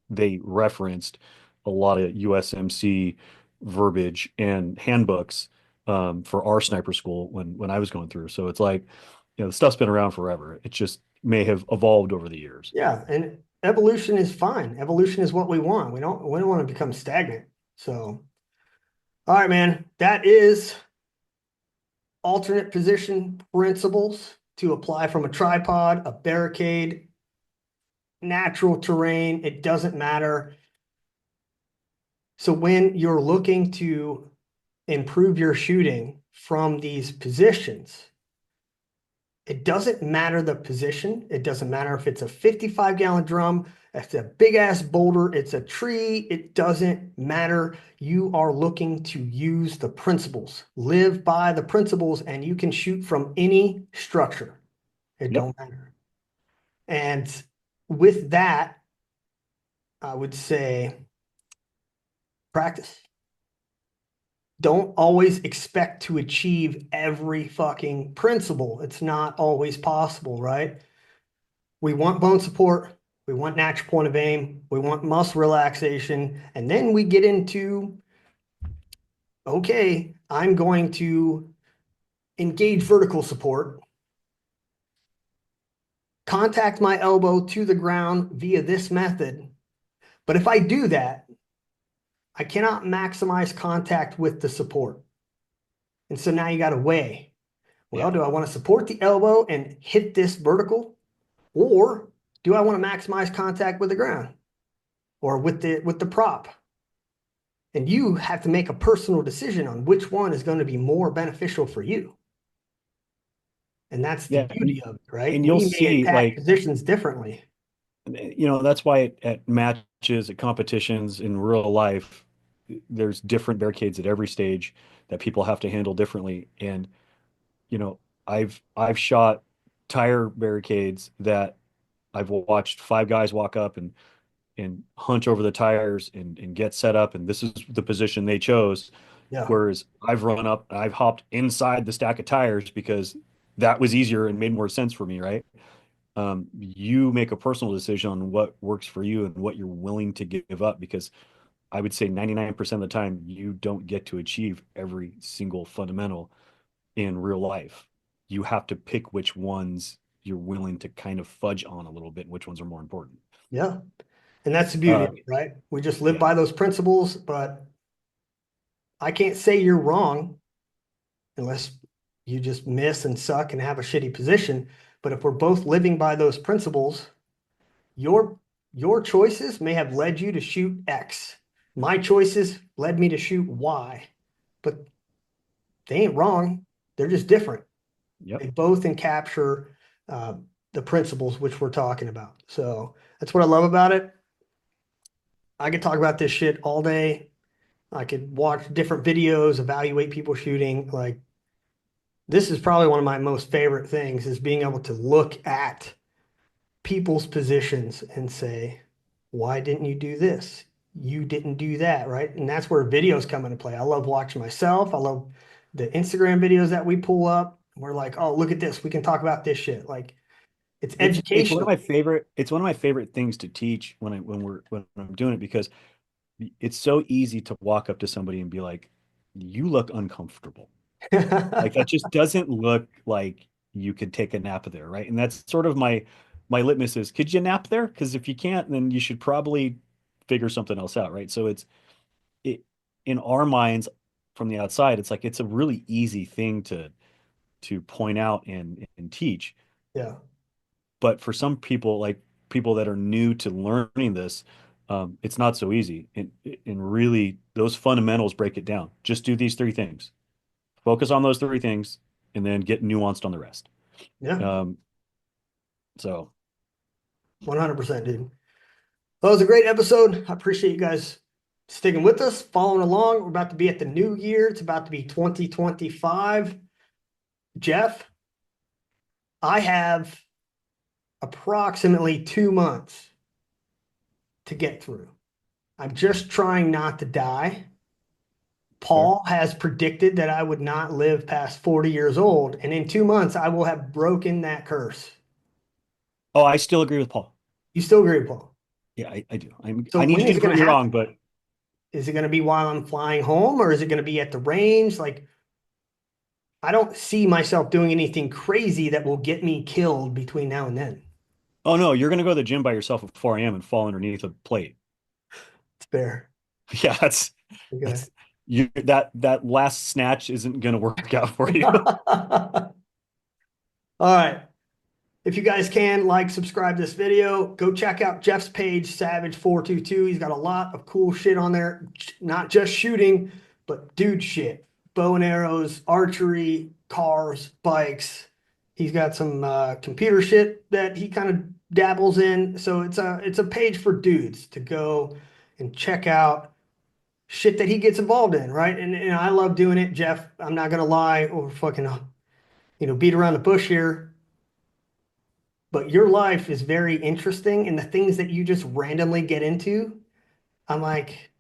they referenced a lot of USMC verbiage and handbooks for our sniper school when I was going through. So it's like, the stuff's been around forever. It just may have evolved over the years. Yeah, and evolution is fine. Evolution is what we want. We don't want to become stagnant. So, all right, man, that is alternate position principles to apply from a tripod, a barricade, natural terrain. It doesn't matter. So when you're looking to improve your shooting from these positions, it doesn't matter the position. It doesn't matter if it's a 55-gallon drum, if it's a big ass boulder, it's a tree. It doesn't matter. You are looking to use the principles, live by the principles, and you can shoot from any structure. It Yep. don't matter. And with that, I would say practice. Don't always expect to achieve every fucking principle. It's not always possible, right? We want bone support. We want natural point of aim. We want muscle relaxation. And then we get into, okay, I'm going to engage vertical support, contact my elbow to the ground via this method. But if I do that, I cannot maximize contact with the support. And so now you got to weigh. Well, do I want to support the elbow and hit this vertical? Or do I want to maximize contact with the ground or with the prop? And you have to make a personal decision on which one is going to be more beneficial for you. And that's the Yeah. beauty of it, right? And you'll We may see, attack like, positions differently. That's why at matches, at competitions in real life, there's different barricades at every stage that people have to handle differently. And, you know, I've shot tire barricades that I've watched five guys walk up and hunch over the tires and get set up, and this is the position they chose. Yeah. Whereas I've hopped inside the stack of tires because that was easier and made more sense for me, right? You make a personal decision on what works for you and what you're willing to give up, because I would say 99% of the time you don't get to achieve every single fundamental in real life. You have to pick which ones you're willing to kind of fudge on a little bit and which ones are more important. Yeah. And that's the beauty Uh, of it, right? We just live yeah. by those principles, but I can't say you're wrong unless you just miss and suck and have a shitty position. But if we're both living by those principles, your your choices may have led you to shoot X. My choices led me to shoot Y, but they ain't wrong. They're just different. Yep. They both encapture uh, the principles which we're talking about. So that's what I love about it. I could talk about this shit all day. I could watch different videos, evaluate people shooting. Like this is probably one of my most favorite things is being able to look at people's positions and say, why didn't you do this? You didn't do that, right? And that's where videos come into play. I love watching myself. I love the Instagram videos that we pull up. We're like, oh, look at this. We can talk about this shit. Like it's It's one of educational. my favorite things to teach when I'm doing it, because it's so easy to walk up to somebody and be like, you look uncomfortable. Like that just doesn't look like you could take a nap there, right? And that's sort of my litmus is, could you nap there? Because if you can't, then you should probably figure something else out, right? So it in our minds from the outside, it's like it's a really easy thing to point out and teach. Yeah. But for some people, like people that are new to learning this, it's not so easy. And really, those fundamentals break it down. Just do these three things. Focus on those three things, and then get nuanced on the rest. Yeah. Um, so 100%, dude. Well, it was a great episode. I appreciate you guys sticking with us, following along. We're about to be at the new year. It's about to be 2025. Jeph, I have approximately 2 months to get through. I'm just trying not to die. fair. Paul has predicted that I would not live past 40 years old, and in 2 months, I will have broken that curse. Oh, I still agree with Paul. You still agree with Paul? Yeah, I do. So I need when you is to it going prove to me happen? wrong, but Is it going to be while I'm flying home, or is it going to be at the range? Like, I don't see myself doing anything crazy that will get me killed between now and then. oh no, you're gonna go to the gym by yourself at 4 a.m. and fall underneath a plate. It's fair. Yeah, Okay. that's that last snatch isn't gonna work out for you. All right. If you guys can like, subscribe to this video, go check out Jeff's page, Savage422. He's got a lot of cool shit on there, not just shooting, but dude shit, bow and arrows, archery, cars, bikes. He's got some computer shit that he kind of dabbles in. So it's a page for dudes to go and check out shit that he gets involved in, right? And I love doing it, Jeph. I'm not gonna lie or fucking beat around the bush here, but your life is very interesting, and the things that you just randomly get into, I'm like,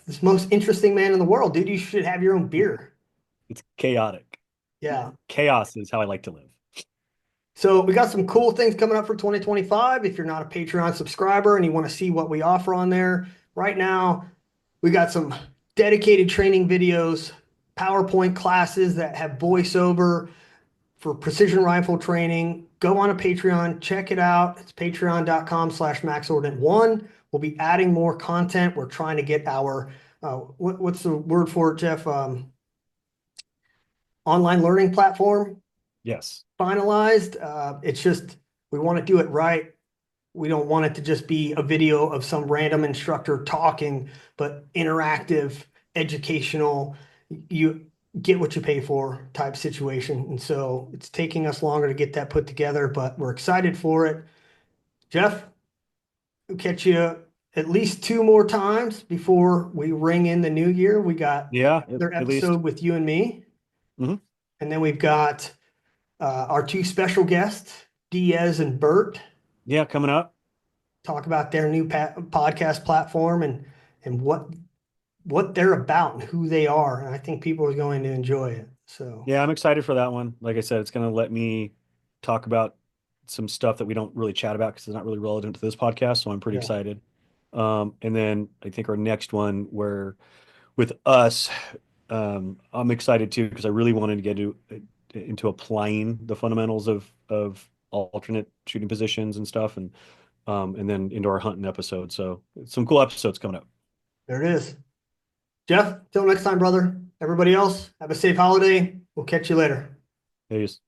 this most interesting man in the world, dude. You should have your own beer. It's chaotic. Yeah. Chaos is how I like to live. So we got some cool things coming up for 2025. If you're not a Patreon subscriber and you want to see what we offer on there, right now we got some dedicated training videos, PowerPoint classes that have voiceover for precision rifle training. Go on a Patreon, check it out. It's patreon.com/maxordinate1. We'll be adding more content. We're trying to get our, what's the word for it, Jeph? Online learning platform Yes. finalized. It's just, we want to do it right. We don't want it to just be a video of some random instructor talking, but interactive, educational. You get what you pay for type situation. And so it's taking us longer to get that put together, but we're excited for it. Jeph, we'll catch you at least 2 more times before we ring in the new year. We got Yeah, another at least. episode with you and me. Mhm. And then we've got our 2 special guests, Diaz and Bert, Yeah, coming up. talk about their new podcast platform and what they're about and who they are. And I think people are going to enjoy it. So Yeah, I'm excited for that one. Like I said, it's going to let me talk about some stuff that we don't really chat about because it's not really relevant to this podcast. So I'm pretty yeah, excited. And then I think our next one where with us, I'm excited too because I really wanted to get into applying the fundamentals of alternate shooting positions and stuff, and then into our hunting episode. So some cool episodes coming up. there it is. Jeph, till next time, brother. Everybody else, have a safe holiday. We'll catch you later. Peace.